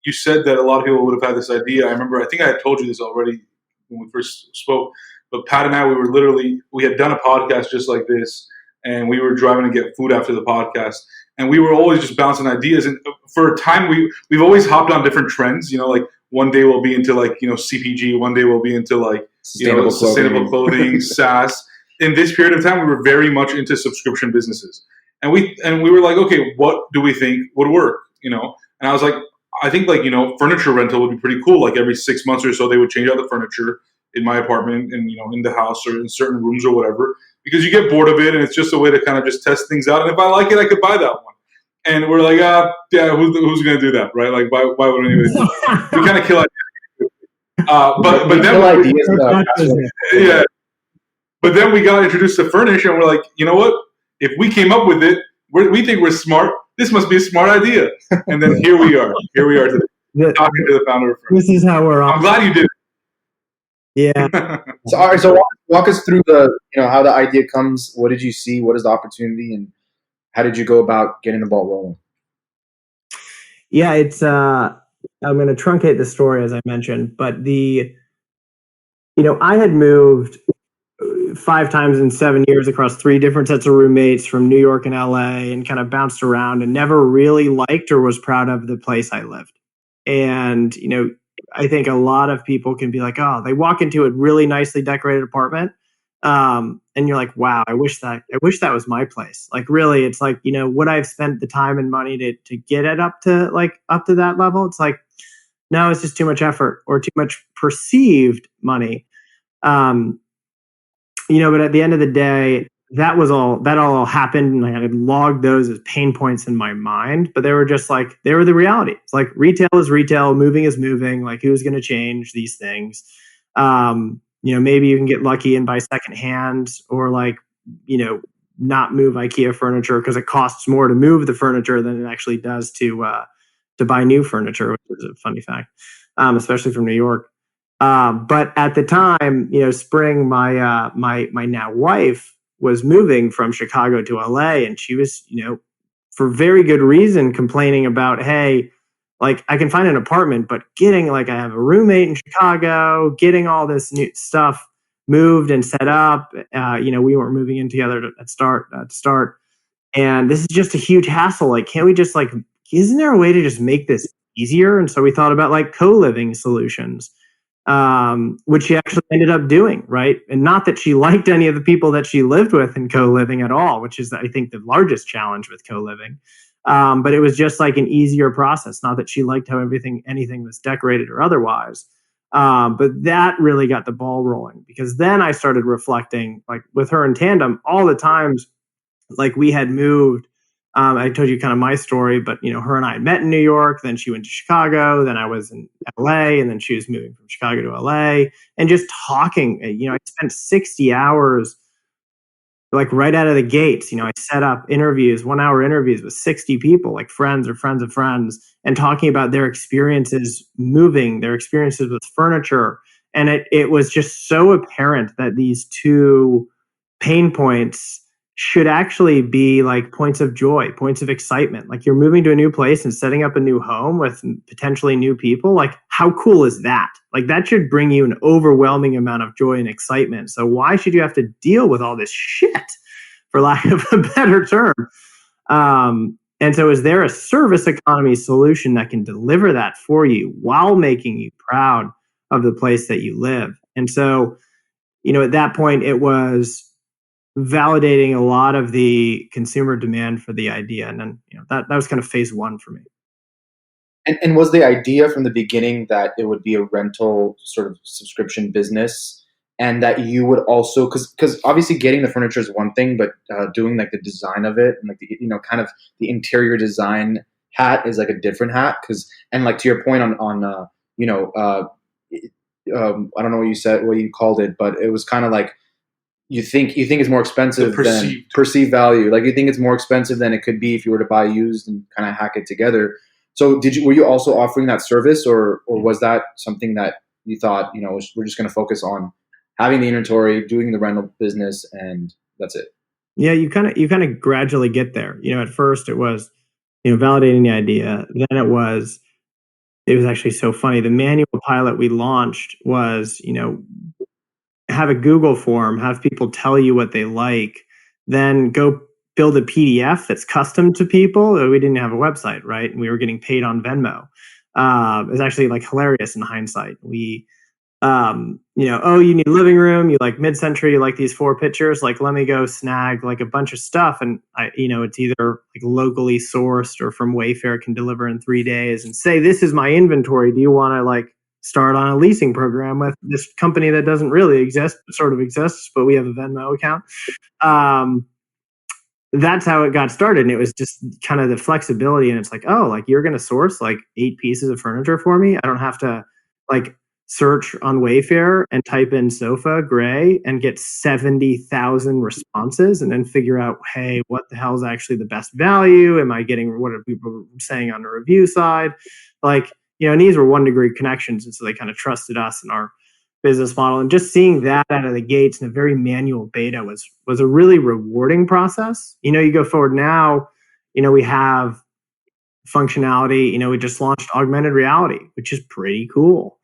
You said that a lot of people would have had this idea. I think I had told you this already when we first spoke. But Pat and I, we had done a podcast just like this, and we were driving to get food after the podcast, and we were always just bouncing ideas. And for a time, we've always hopped on different trends. Like one day we'll be into like CPG, one day we'll be into like sustainable clothing, SaaS. In this period of time, we were very much into subscription businesses, and we were like, okay, what do we think would work? And I was like, I think like furniture rental would be pretty cool. Like every 6 months or so, they would change out the furniture in my apartment and in the house or in certain rooms or whatever, because you get bored of it and it's just a way to kind of just test things out. And if I like it, I could buy that one. And we're like, yeah, who's going to do that, right? Like, why would anybody do that? We kind of kill ideas. But then yeah. But then we got introduced to Fernish, and we're like, you know what? If we came up with it, we think we're smart. This must be a smart idea. And then here we are today, talking to the founder of Fernish. This is how we're on. I'm glad you did it. Yeah. So all right, so walk us through how the idea comes. What did you see? What is the opportunity, and how did you go about getting the ball rolling? Yeah, it's I'm going to truncate the story as I mentioned, but I had moved 5 times in 7 years across 3 different sets of roommates from New York and LA, and kind of bounced around and never really liked or was proud of the place I lived. And, I think a lot of people can be like, oh, they walk into a really nicely decorated apartment. And you're like, wow, I wish that was my place. Like, really, it's like, would I've spent the time and money to get it up to that level? It's like, no, it's just too much effort or too much perceived money. But at the end of the day, that all happened, and I had logged those as pain points in my mind, but they were the reality. It's like, retail is retail, moving is moving. Like, who's going to change these things? Maybe you can get lucky and buy secondhand, or not move IKEA furniture because it costs more to move the furniture than it actually does to buy new furniture, which is a funny fact, especially from New York. But at the time, Spring, my now wife, was moving from Chicago to LA, and she was, for very good reason, complaining about, hey, like, I can find an apartment, but getting, like, I have a roommate in Chicago, getting all this new stuff moved and set up. We weren't moving in together to start. And this is just a huge hassle. Like, can't we just isn't there a way to just make this easier? And so we thought about like co-living solutions. Which she actually ended up doing, right? And not that she liked any of the people that she lived with in co-living at all, which is, I think, the largest challenge with co-living. But it was just like an easier process. Not that she liked how anything was decorated or otherwise. But that really got the ball rolling, because then I started reflecting, like, with her in tandem, all the times, like, we had moved. I told you kind of my story, but her and I met in New York. Then she went to Chicago. Then I was in LA, and then she was moving from Chicago to LA. And just talking, I spent 60 hours like right out of the gates, I set up interviews, 1 hour interviews with 60 people, like friends or friends of friends, and talking about their experiences moving, their experiences with furniture. And it was just so apparent that these two pain points should actually be like points of joy, points of excitement. Like you're moving to a new place and setting up a new home with potentially new people. Like, how cool is that? Like, that should bring you an overwhelming amount of joy and excitement. So, why should you have to deal with all this shit, for lack of a better term? And so, is there a service economy solution that can deliver that for you while making you proud of the place that you live? And so, at that point, it was validating a lot of the consumer demand for the idea. And then, that was kind of phase one for me. And was the idea from the beginning that it would be a rental sort of subscription business, and that you would also, because obviously getting the furniture is one thing, but doing like the design of it and like the, kind of the interior design hat is like a different hat. And like to your point on I don't know what you said, what you called it, but it was kind of like, you think it's more expensive than perceived value. Like you think it's more expensive than it could be if you were to buy used and kind of hack it together. So were you also offering that service, or was that something that you thought, we're just going to focus on having the inventory, doing the rental business, and that's it? Yeah, you kind of gradually get there. At first it was, validating the idea. Then it was actually so funny. The manual pilot we launched was, have a Google form, have people tell you what they like, then go build a PDF that's custom to people. We didn't have a website, right? And we were getting paid on Venmo. It was actually like hilarious in hindsight. We, oh, you need a living room, you like mid-century, you like these 4 pictures, like let me go snag like a bunch of stuff. And it's either like locally sourced or from Wayfair, can deliver in 3 days, and say, this is my inventory. Do you want to like start on a leasing program with this company that doesn't really exist, but sort of exists, but we have a Venmo account? That's how it got started. And it was just kind of the flexibility. And it's like, oh, like you're going to source like 8 pieces of furniture for me. I don't have to like search on Wayfair and type in sofa gray and get 70,000 responses and then figure out, hey, what the hell is actually the best value? Am I getting, what are people saying on the review side? Like, and these were 1-degree connections. And so they kind of trusted us and our business model. And just seeing that out of the gates in a very manual beta was a really rewarding process. You go forward now, we have functionality. We just launched augmented reality, which is pretty cool.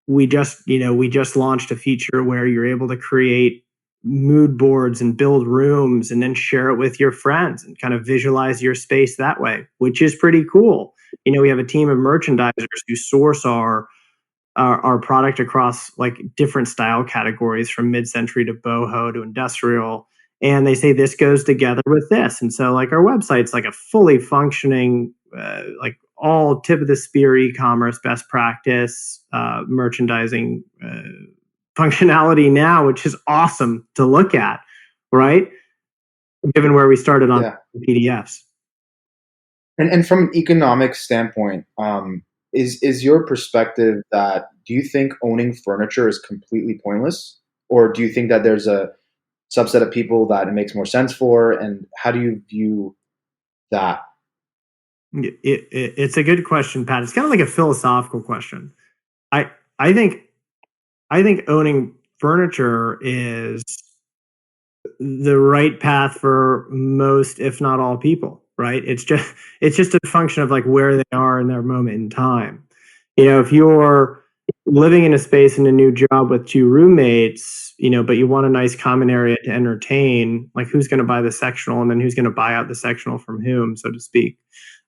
We just launched a feature where you're able to create mood boards and build rooms and then share it with your friends and kind of visualize your space that way, which is pretty cool. We have a team of merchandisers who source our product across like different style categories, from mid-century to boho to industrial. And they say this goes together with this. And so like our website's like a fully functioning, like all tip of the spear e-commerce best practice merchandising functionality now, which is awesome to look at, right? Given where we started on PDFs. And from an economic standpoint, is your perspective that, do you think owning furniture is completely pointless? Or do you think that there's a subset of people that it makes more sense for? And how do you view that? It's a good question, Pat. It's kind of like a philosophical question. I think owning furniture is the right path for most, if not all, people, right? It's just a function of like where they are in their moment in time. If you're living in a space in a new job with 2 roommates, but you want a nice common area to entertain, like who's going to buy the sectional, and then who's going to buy out the sectional from whom, so to speak.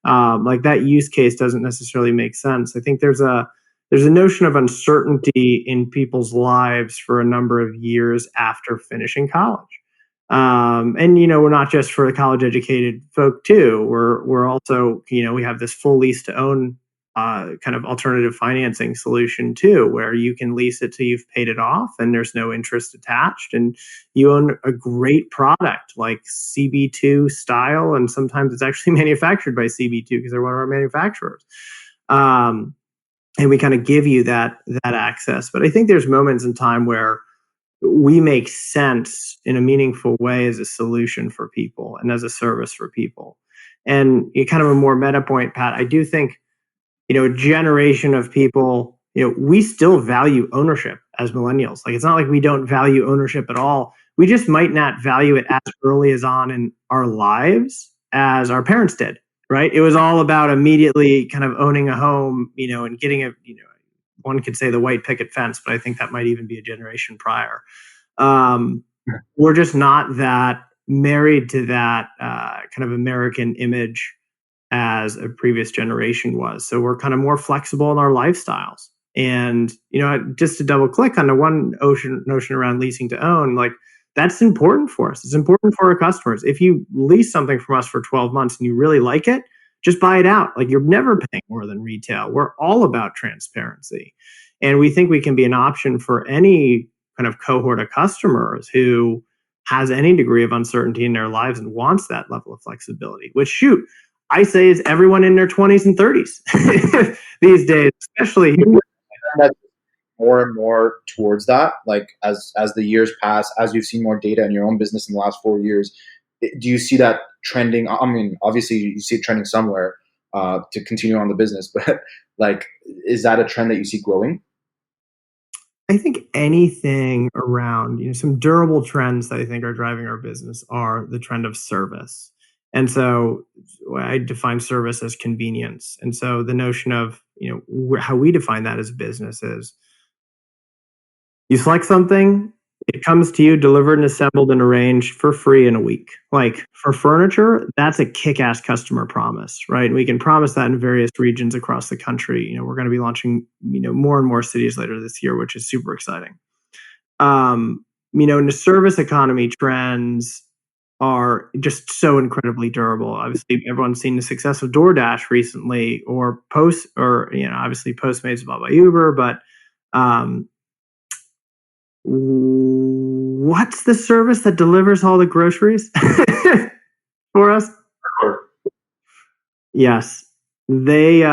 Like that use case doesn't necessarily make sense. I think there's a notion of uncertainty in people's lives for a number of years after finishing college. And we're not just for the college educated folk too. We're also, we have this full lease to own kind of alternative financing solution too, where you can lease it till you've paid it off and there's no interest attached, and you own a great product like CB2 style, and sometimes it's actually manufactured by CB2 because they're one of our manufacturers. And we kind of give you that access. But I think there's moments in time where we make sense in a meaningful way as a solution for people and as a service for people. And kind of a more meta point, Pat, I do think, a generation of people, we still value ownership as millennials. Like, it's not like we don't value ownership at all. We just might not value it as early as on in our lives as our parents did, right? It was all about immediately kind of owning a home, and getting one could say the white picket fence, but I think that might even be a generation prior. We're just not that married to that kind of American image as a previous generation was. So we're kind of more flexible in our lifestyles. And, just to double click on the one notion around leasing to own, like, that's important for us. It's important for our customers. If you lease something from us for 12 months and you really like it, just buy it out. Like, you're never paying more than retail. We're all about transparency. And we think we can be an option for any kind of cohort of customers who has any degree of uncertainty in their lives and wants that level of flexibility, which, shoot, I say is everyone in their 20s and 30s these days, especially here. That's more and more towards that. Like, as the years pass, as you've seen more data in your own business in the last 4 years, do you see that trending? I mean, obviously you see it trending somewhere to continue on the business, but like, is that a trend that you see growing? I think anything around, some durable trends that I think are driving our business are the trend of service. And so I define service as convenience. And so the notion of, how we define that as a business is, you select something, it comes to you delivered and assembled and arranged for free in a week. Like, for furniture, that's a kick-ass customer promise, right? And we can promise that in various regions across the country. We're going to be launching, more and more cities later this year, which is super exciting. In the service economy, trends are just so incredibly durable. Obviously, everyone's seen the success of DoorDash recently, or obviously Postmates bought by Uber, but what's the service that delivers all the groceries for us? Yes. They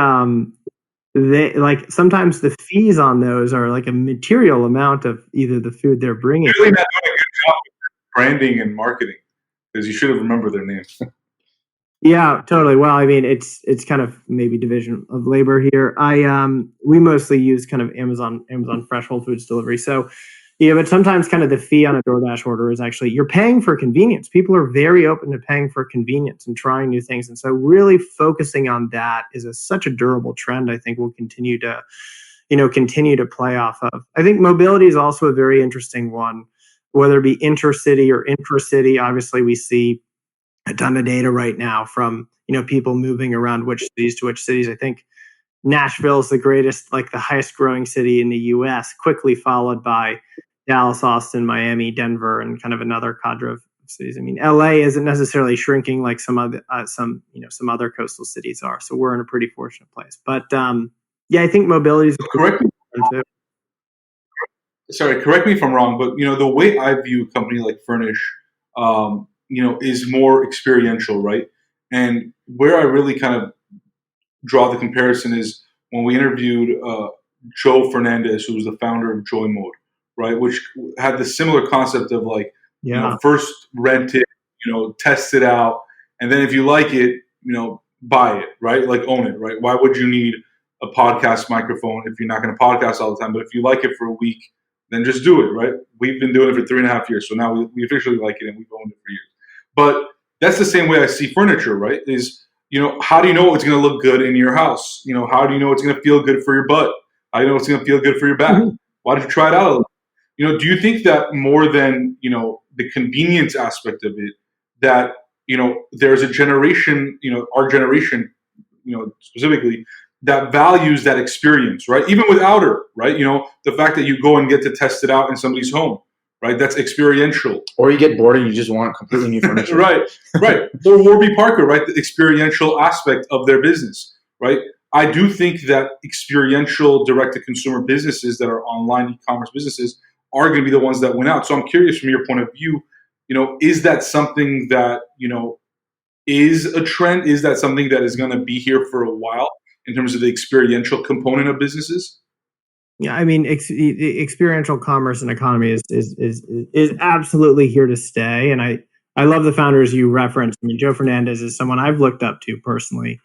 like, sometimes the fees on those are like a material amount of either the food they're bringing. Really not doing a good job with branding and marketing, because you should have remembered their names. Yeah, totally. Well, I mean, it's kind of maybe division of labor here. We mostly use kind of Amazon Fresh Whole Foods delivery. So, but sometimes kind of the fee on a DoorDash order is actually, you're paying for convenience. People are very open to paying for convenience and trying new things. And so really focusing on that is such a durable trend. I think we'll continue to play off of. I think mobility is also a very interesting one, whether it be intercity or intracity. Obviously, we see a ton of data right now from, people moving around which cities to which cities. I think Nashville is the highest growing city in the US, quickly followed by Dallas, Austin, Miami, Denver, and kind of another cadre of cities. I mean, LA isn't necessarily shrinking like some other coastal cities are. So we're in a pretty fortunate place. But I think mobility is correct me if I'm wrong, but the way I view a company like Fernish, is more experiential, right? And where I really kind of draw the comparison is when we interviewed Joe Fernandez, who was the founder of Joy Mode, right? Which had the similar concept of like, first rent it, test it out, and then if you like it, buy it, right? Like, own it, right? Why would you need a podcast microphone if you're not going to podcast all the time? But if you like it for a week, then just do it, right? We've been doing it for 3.5 years, so now we officially like it and we've owned it for years. But that's the same way I see furniture, right? Is, how do you know it's going to look good in your house? How do you know it's going to feel good for your butt? How do you know it's going to feel good for your back? Mm-hmm. Why don't you try it out a little? Do you think that more than, the convenience aspect of it, that, there's a generation, our generation, specifically, that values that experience, right? Even without her, right? The fact that you go and get to test it out in somebody's home, right? That's experiential. Or you get bored and you just want completely new furniture. Right. Or Warby Parker, right? The experiential aspect of their business, right? I do think that experiential direct-to-consumer businesses that are online e-commerce businesses are going to be the ones that win out. So I'm curious, from your point of view, is that something that, is a trend? Is that something that is going to be here for a while in terms of the experiential component of businesses? Yeah, I mean, experiential commerce and economy is absolutely here to stay, and I love the founders you referenced. I mean, Joe Fernandez is someone I've looked up to personally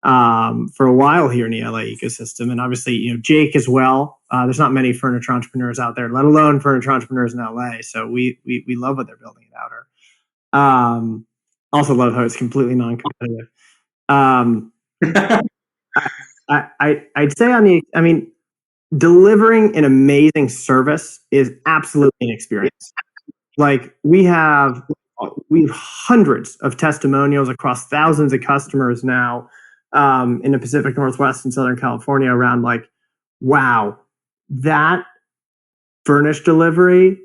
for a while here in the LA ecosystem, and obviously, Jake as well. There's not many furniture entrepreneurs out there, let alone furniture entrepreneurs in LA. So we love what they're building at Outer. Also love how it's completely non-competitive. I'd say I mean, delivering an amazing service is absolutely an experience. Like we have hundreds of testimonials across thousands of customers now in the Pacific Northwest and Southern California around like, wow, that furnished delivery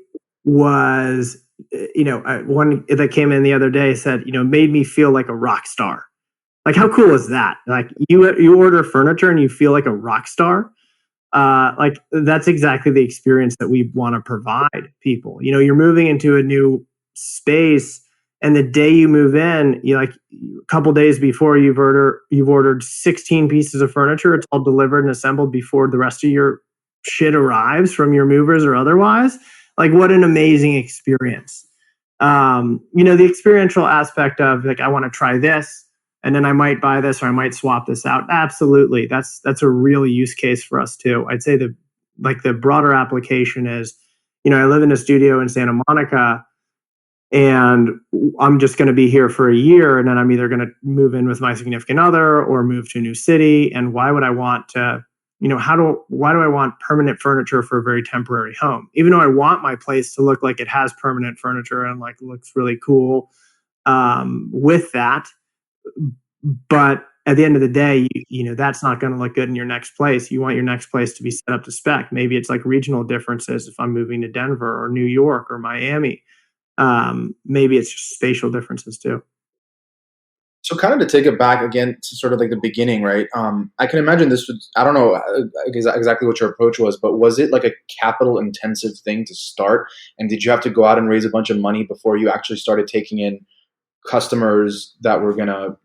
was, one that came in the other day said, made me feel like a rock star. Like, how cool is that? Like you order furniture and you feel like a rock star. Like that's exactly the experience that we want to provide people. You're moving into a new space, and the day you move in, a couple days before you've ordered 16 pieces of furniture. It's all delivered and assembled before the rest of your shit arrives from your movers or otherwise. Like, what an amazing experience. The experiential aspect of like, I want to try this, and then I might buy this or I might swap this out. Absolutely. That's a real use case for us too. I'd say the broader application is, I live in a studio in Santa Monica, and I'm just going to be here for a year, and then I'm either going to move in with my significant other or move to a new city. And why would I want to, why do I want permanent furniture for a very temporary home? Even though I want my place to look like it has permanent furniture and like looks really cool with that. But at the end of the day, that's not going to look good in your next place. You want your next place to be set up to spec. Maybe it's like regional differences if I'm moving to Denver or New York or Miami. Maybe it's just spatial differences too. So kind of to take it back again to sort of like the beginning, right? I can imagine this was, I don't know exactly what your approach was, but was it like a capital intensive thing to start? And did you have to go out and raise a bunch of money before you actually started taking in customers that were going to,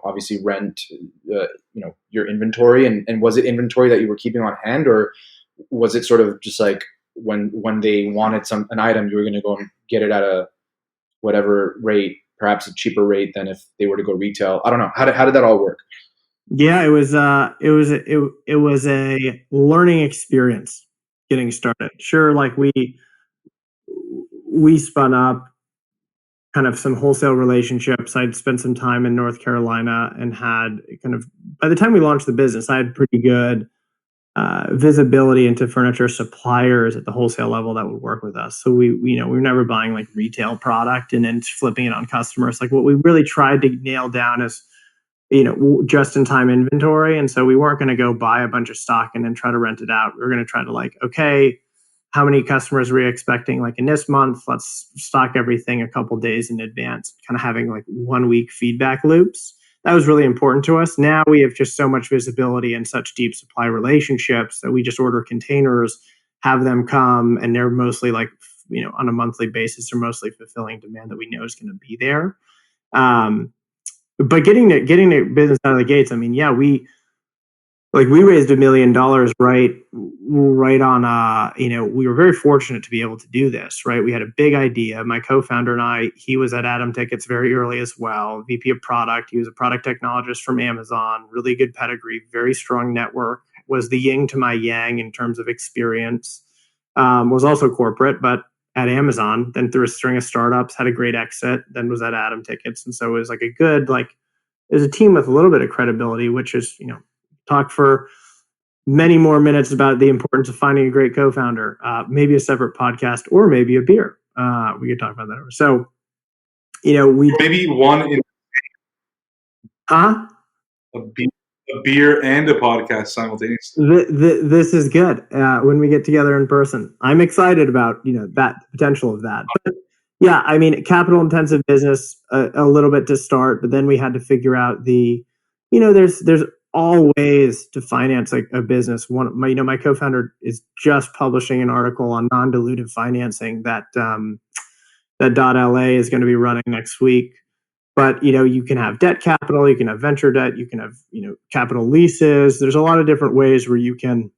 obviously rent, your inventory? And was it inventory that you were keeping on hand, or was it sort of just like when they wanted an item, you were going to go and get it at a whatever rate, perhaps a cheaper rate than if they were to go retail? I don't know. How did that all work? Yeah, it was a learning experience getting started. Sure, like we spun up kind of some wholesale relationships. I'd spent some time in North Carolina and had kind of, by the time we launched the business, I had pretty good visibility into furniture suppliers at the wholesale level that would work with us. So we were never buying like retail product and then flipping it on customers. Like what we really tried to nail down is, just in time inventory. And so we weren't going to go buy a bunch of stock and then try to rent it out. We were going to try to like, okay, how many customers are we expecting like in this month? Let's stock everything a couple days in advance, kind of having like 1 week feedback loops. That was really important to us. Now we have just so much visibility and such deep supply relationships that we just order containers, have them come, and they're mostly like, on a monthly basis, they're mostly fulfilling demand that we know is going to be there. But getting the business out of the gates, I mean, yeah, we raised $1 million right on, we were very fortunate to be able to do this, right? We had a big idea. My co-founder and I, he was at Atom Tickets very early as well, VP of product. He was a product technologist from Amazon, really good pedigree, very strong network, was the yin to my yang in terms of experience, was also corporate, but at Amazon, then through a string of startups, had a great exit, then was at Atom Tickets. And so it was like a good, it was a team with a little bit of credibility, which is, talk for many more minutes about the importance of finding a great co-founder, maybe a separate podcast or maybe a beer. We could talk about that. So, we maybe one in a beer and a podcast simultaneously. This is good when we get together in person. I'm excited about that potential of that. But yeah, I mean, capital intensive business a little bit to start, but then we had to figure out there's all ways to finance a business. My co-founder is just publishing an article on non-dilutive financing that .LA is going to be running next week. But you can have debt capital, you can have venture debt, you can have capital leases. There's a lot of different ways where you can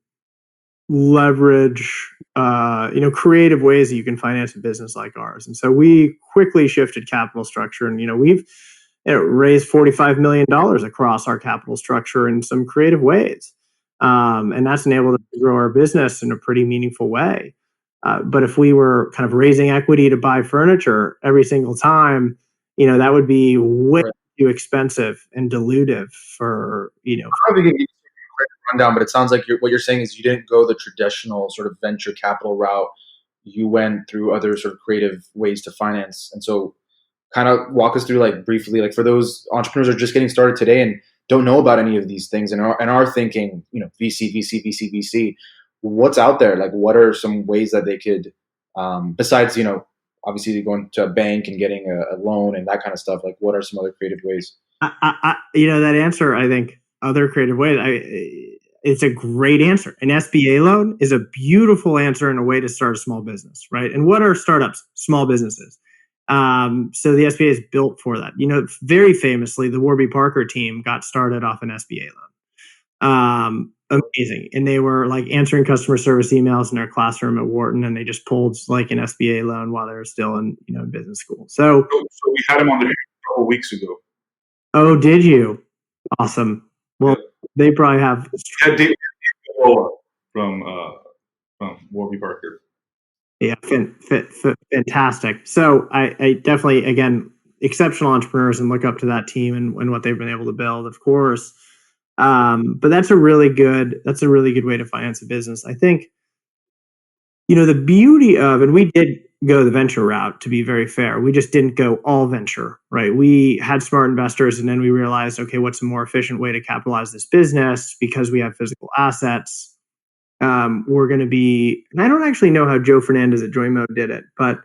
leverage, creative ways that you can finance a business like ours. And so we quickly shifted capital structure, and we've raised $45 million across our capital structure in some creative ways, and that's enabled us to grow our business in a pretty meaningful way. But if we were kind of raising equity to buy furniture every single time, that would be way too expensive and dilutive for. Probably give you a quick rundown, but it sounds like what you're saying is you didn't go the traditional sort of venture capital route. You went through other sort of creative ways to finance. And so kind of walk us through, like, briefly, like, for those entrepreneurs who are just getting started today and don't know about any of these things and are thinking, VC, what's out there? Like, what are some ways that they could, besides, obviously going to a bank and getting a loan and that kind of stuff, like, what are some other creative ways? That answer, I think, other creative ways, it's a great answer. An SBA loan is a beautiful answer and a way to start a small business, right? And what are startups? Small businesses. So the SBA is built for that. Very famously, the Warby Parker team got started off an SBA loan. Amazing. And they were like answering customer service emails in their classroom at Wharton, and they just pulled like an SBA loan while they were still in business school. So we had him on the show a couple weeks ago. Oh, did you? Awesome. Well, they probably have. Yeah, David from Warby Parker. Yeah, fantastic. So I definitely, again, exceptional entrepreneurs, and look up to that team and what they've been able to build, of course. But that's a really good way to finance a business. I think, the beauty of, and we did go the venture route, to be very fair. We just didn't go all venture, right? We had smart investors, and then we realized, okay, what's a more efficient way to capitalize this business? Because we have physical assets. We're going to be, and I don't actually know how Joe Fernandez at Joymo did it, but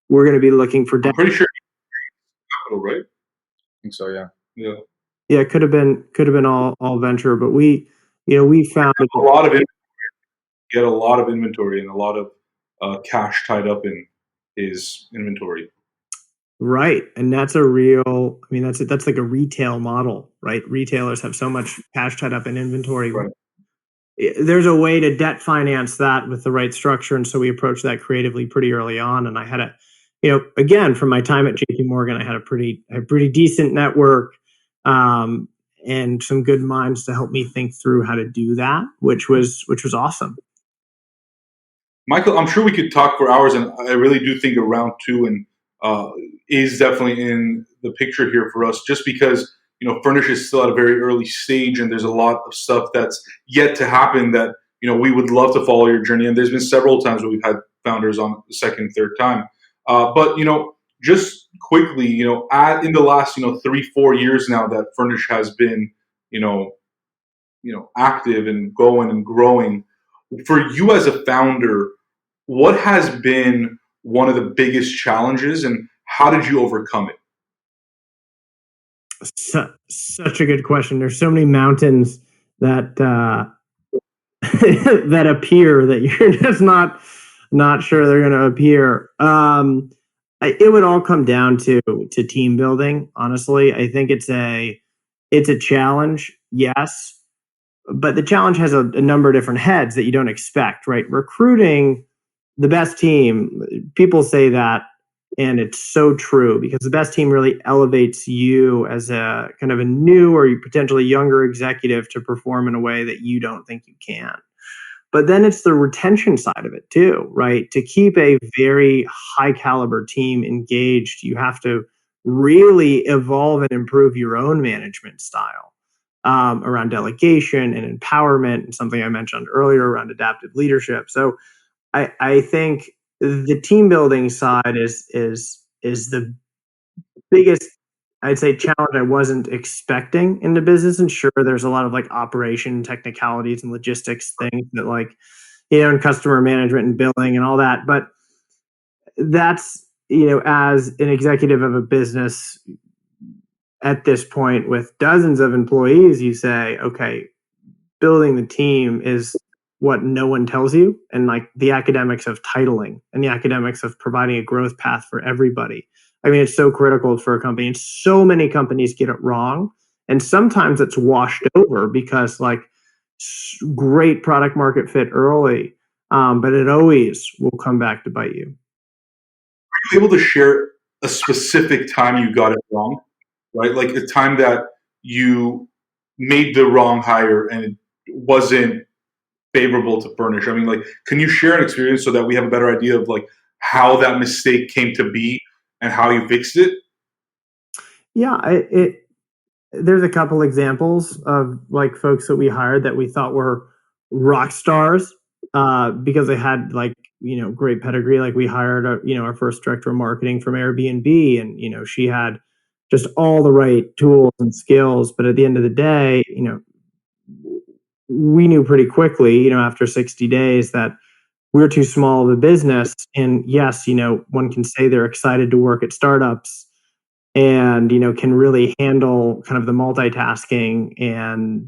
we're going to be looking for debt. I'm pretty sure capital, right? I think so, yeah. Yeah. Yeah, it could have been all venture, but we found a lot of inventory. Get a lot of inventory and a lot of cash tied up in his inventory. Right, and that's a real. I mean, that's like a retail model, right? Retailers have so much cash tied up in inventory. Right. There's a way to debt finance that with the right structure, and so we approached that creatively pretty early on. And I had again, from my time at JP Morgan, I had a pretty decent network, and some good minds to help me think through how to do that, which was awesome. Michael, I'm sure we could talk for hours, and I really do think a round two and is definitely in the picture here for us, just because Fernish is still at a very early stage, and there's a lot of stuff that's yet to happen that we would love to follow your journey. And there's been several times where we've had founders on the second, third time, but just quickly, in the last 3-4 years now that Fernish has been active and going and growing, for you as a founder, what has been one of the biggest challenges, and how did you overcome it? Such a good question. There's so many mountains that that appear that you're just not sure they're going to appear. It would all come down to team building. Honestly, I think it's a challenge, yes, but the challenge has a number of different heads that you don't expect. Right, recruiting the best team. People say that, and it's so true, because the best team really elevates you as a kind of a new or potentially younger executive to perform in a way that you don't think you can. But then it's the retention side of it too, right? To keep a very high caliber team engaged, you have to really evolve and improve your own management style around delegation and empowerment, and something I mentioned earlier around adaptive leadership. So I think the team building side is the biggest, I'd say, challenge I wasn't expecting in the business. And sure, there's a lot of like operation technicalities and logistics things that and customer management and billing and all that. But that's, as an executive of a business at this point with dozens of employees, you say, okay, building the team is what no one tells you, and like the academics of titling and the academics of providing a growth path for everybody. I mean, it's so critical for a company, and so many companies get it wrong, and sometimes it's washed over because great product market fit early, but it always will come back to bite you. Are you able to share a specific time you got it wrong, right? Like a time that you made the wrong hire and it wasn't favorable to Fernish? I mean, like, can you share an experience so that we have a better idea of like how that mistake came to be and how you fixed it? Yeah, there's a couple examples of like folks that we hired that we thought were rock stars because they had like great pedigree. Like we hired our first director of marketing from Airbnb, and she had just all the right tools and skills. But at the end of the day, we knew pretty quickly, after 60 days that we're too small of a business. And yes, one can say they're excited to work at startups and can really handle kind of the multitasking and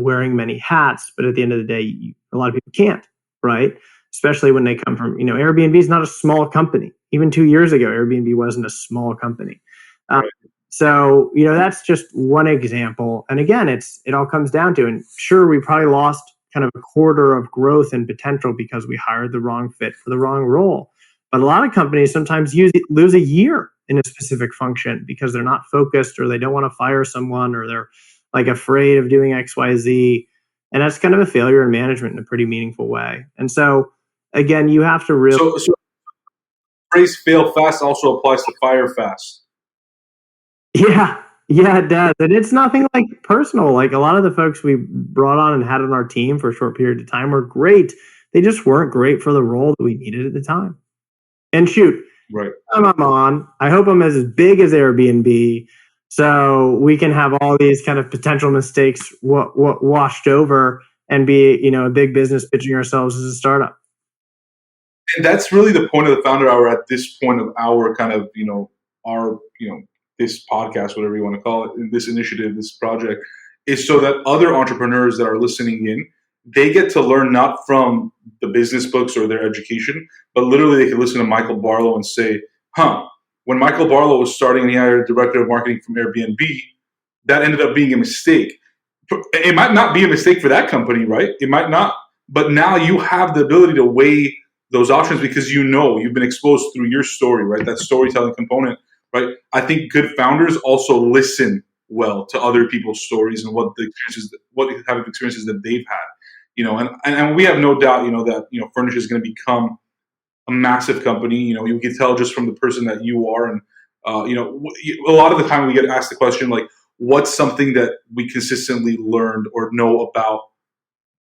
wearing many hats, but at the end of the day, a lot of people can't, right? Especially when they come from Airbnb is not a small company. Even 2 years ago, Airbnb wasn't a small company. So that's just one example. And again, it all comes down to, and sure, we probably lost kind of a quarter of growth and potential because we hired the wrong fit for the wrong role. But a lot of companies sometimes lose a year in a specific function because they're not focused, or they don't want to fire someone, or they're like afraid of doing XYZ. And that's kind of a failure in management in a pretty meaningful way. And so again, you have to really... So the phrase fail fast also applies to fire fast. Yeah, it does. And it's nothing like personal. Like a lot of the folks we brought on and had on our team for a short period of time were great. They just weren't great for the role that we needed at the time. And shoot, right. I'm on. I hope I'm as big as Airbnb, so we can have all these kind of potential mistakes washed over and be, a big business pitching ourselves as a startup. And that's really the point of the Founder Hour at this point of our kind of, our, this podcast, whatever you want to call it, this initiative, this project, is so that other entrepreneurs that are listening in, they get to learn not from the business books or their education, but literally they can listen to Michael Barlow and say, when Michael Barlow was starting and he hired a director of marketing from Airbnb, that ended up being a mistake. It might not be a mistake for that company, right? It might not. But now you have the ability to weigh those options because you've been exposed through your story, right? That storytelling component, right? I think good founders also listen well to other people's stories and what type of experiences that they've had, and we have no doubt, that, Fernish is going to become a massive company. You can tell just from the person that you are. And, a lot of the time we get asked the question, like, what's something that we consistently learned or know about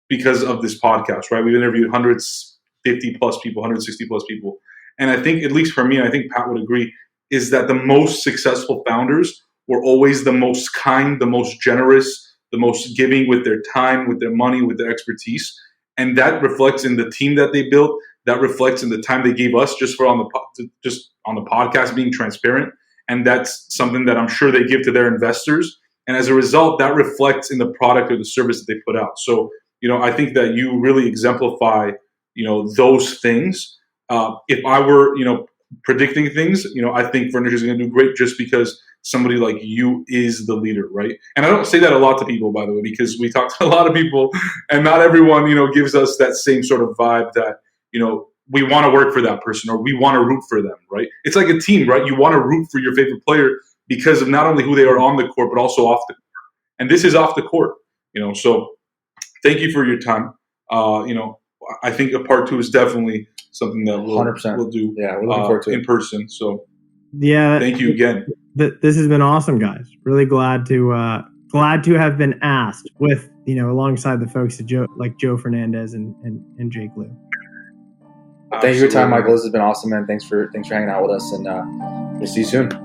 because of this podcast, right? We've interviewed 150 plus people, 160 plus people. And I think, at least for me, and I think Pat would agree, is that the most successful founders were always the most kind, the most generous, the most giving with their time, with their money, with their expertise. And that reflects in the team that they built. That reflects in the time they gave us just on the podcast, being transparent. And that's something that I'm sure they give to their investors. And as a result, that reflects in the product or the service that they put out. So, I think that you really exemplify, those things. If I were, predicting things, I think Fernish is going to do great just because somebody like you is the leader, right? And I don't say that a lot to people, by the way, because we talk to a lot of people and not everyone, gives us that same sort of vibe that, we want to work for that person or we want to root for them, right? It's like a team, right? You want to root for your favorite player because of not only who they are on the court, but also off the court. And this is off the court, so thank you for your time. I think a part 2 is definitely something that we'll do. Yeah, we're looking forward to in person. So yeah, thank you again. This has been awesome, guys. Really glad to have been asked with, alongside the folks at Joe Fernandez and Jake Liu. Thank you for your time, Michael. This has been awesome, man. Thanks for hanging out with us, and we'll see you soon.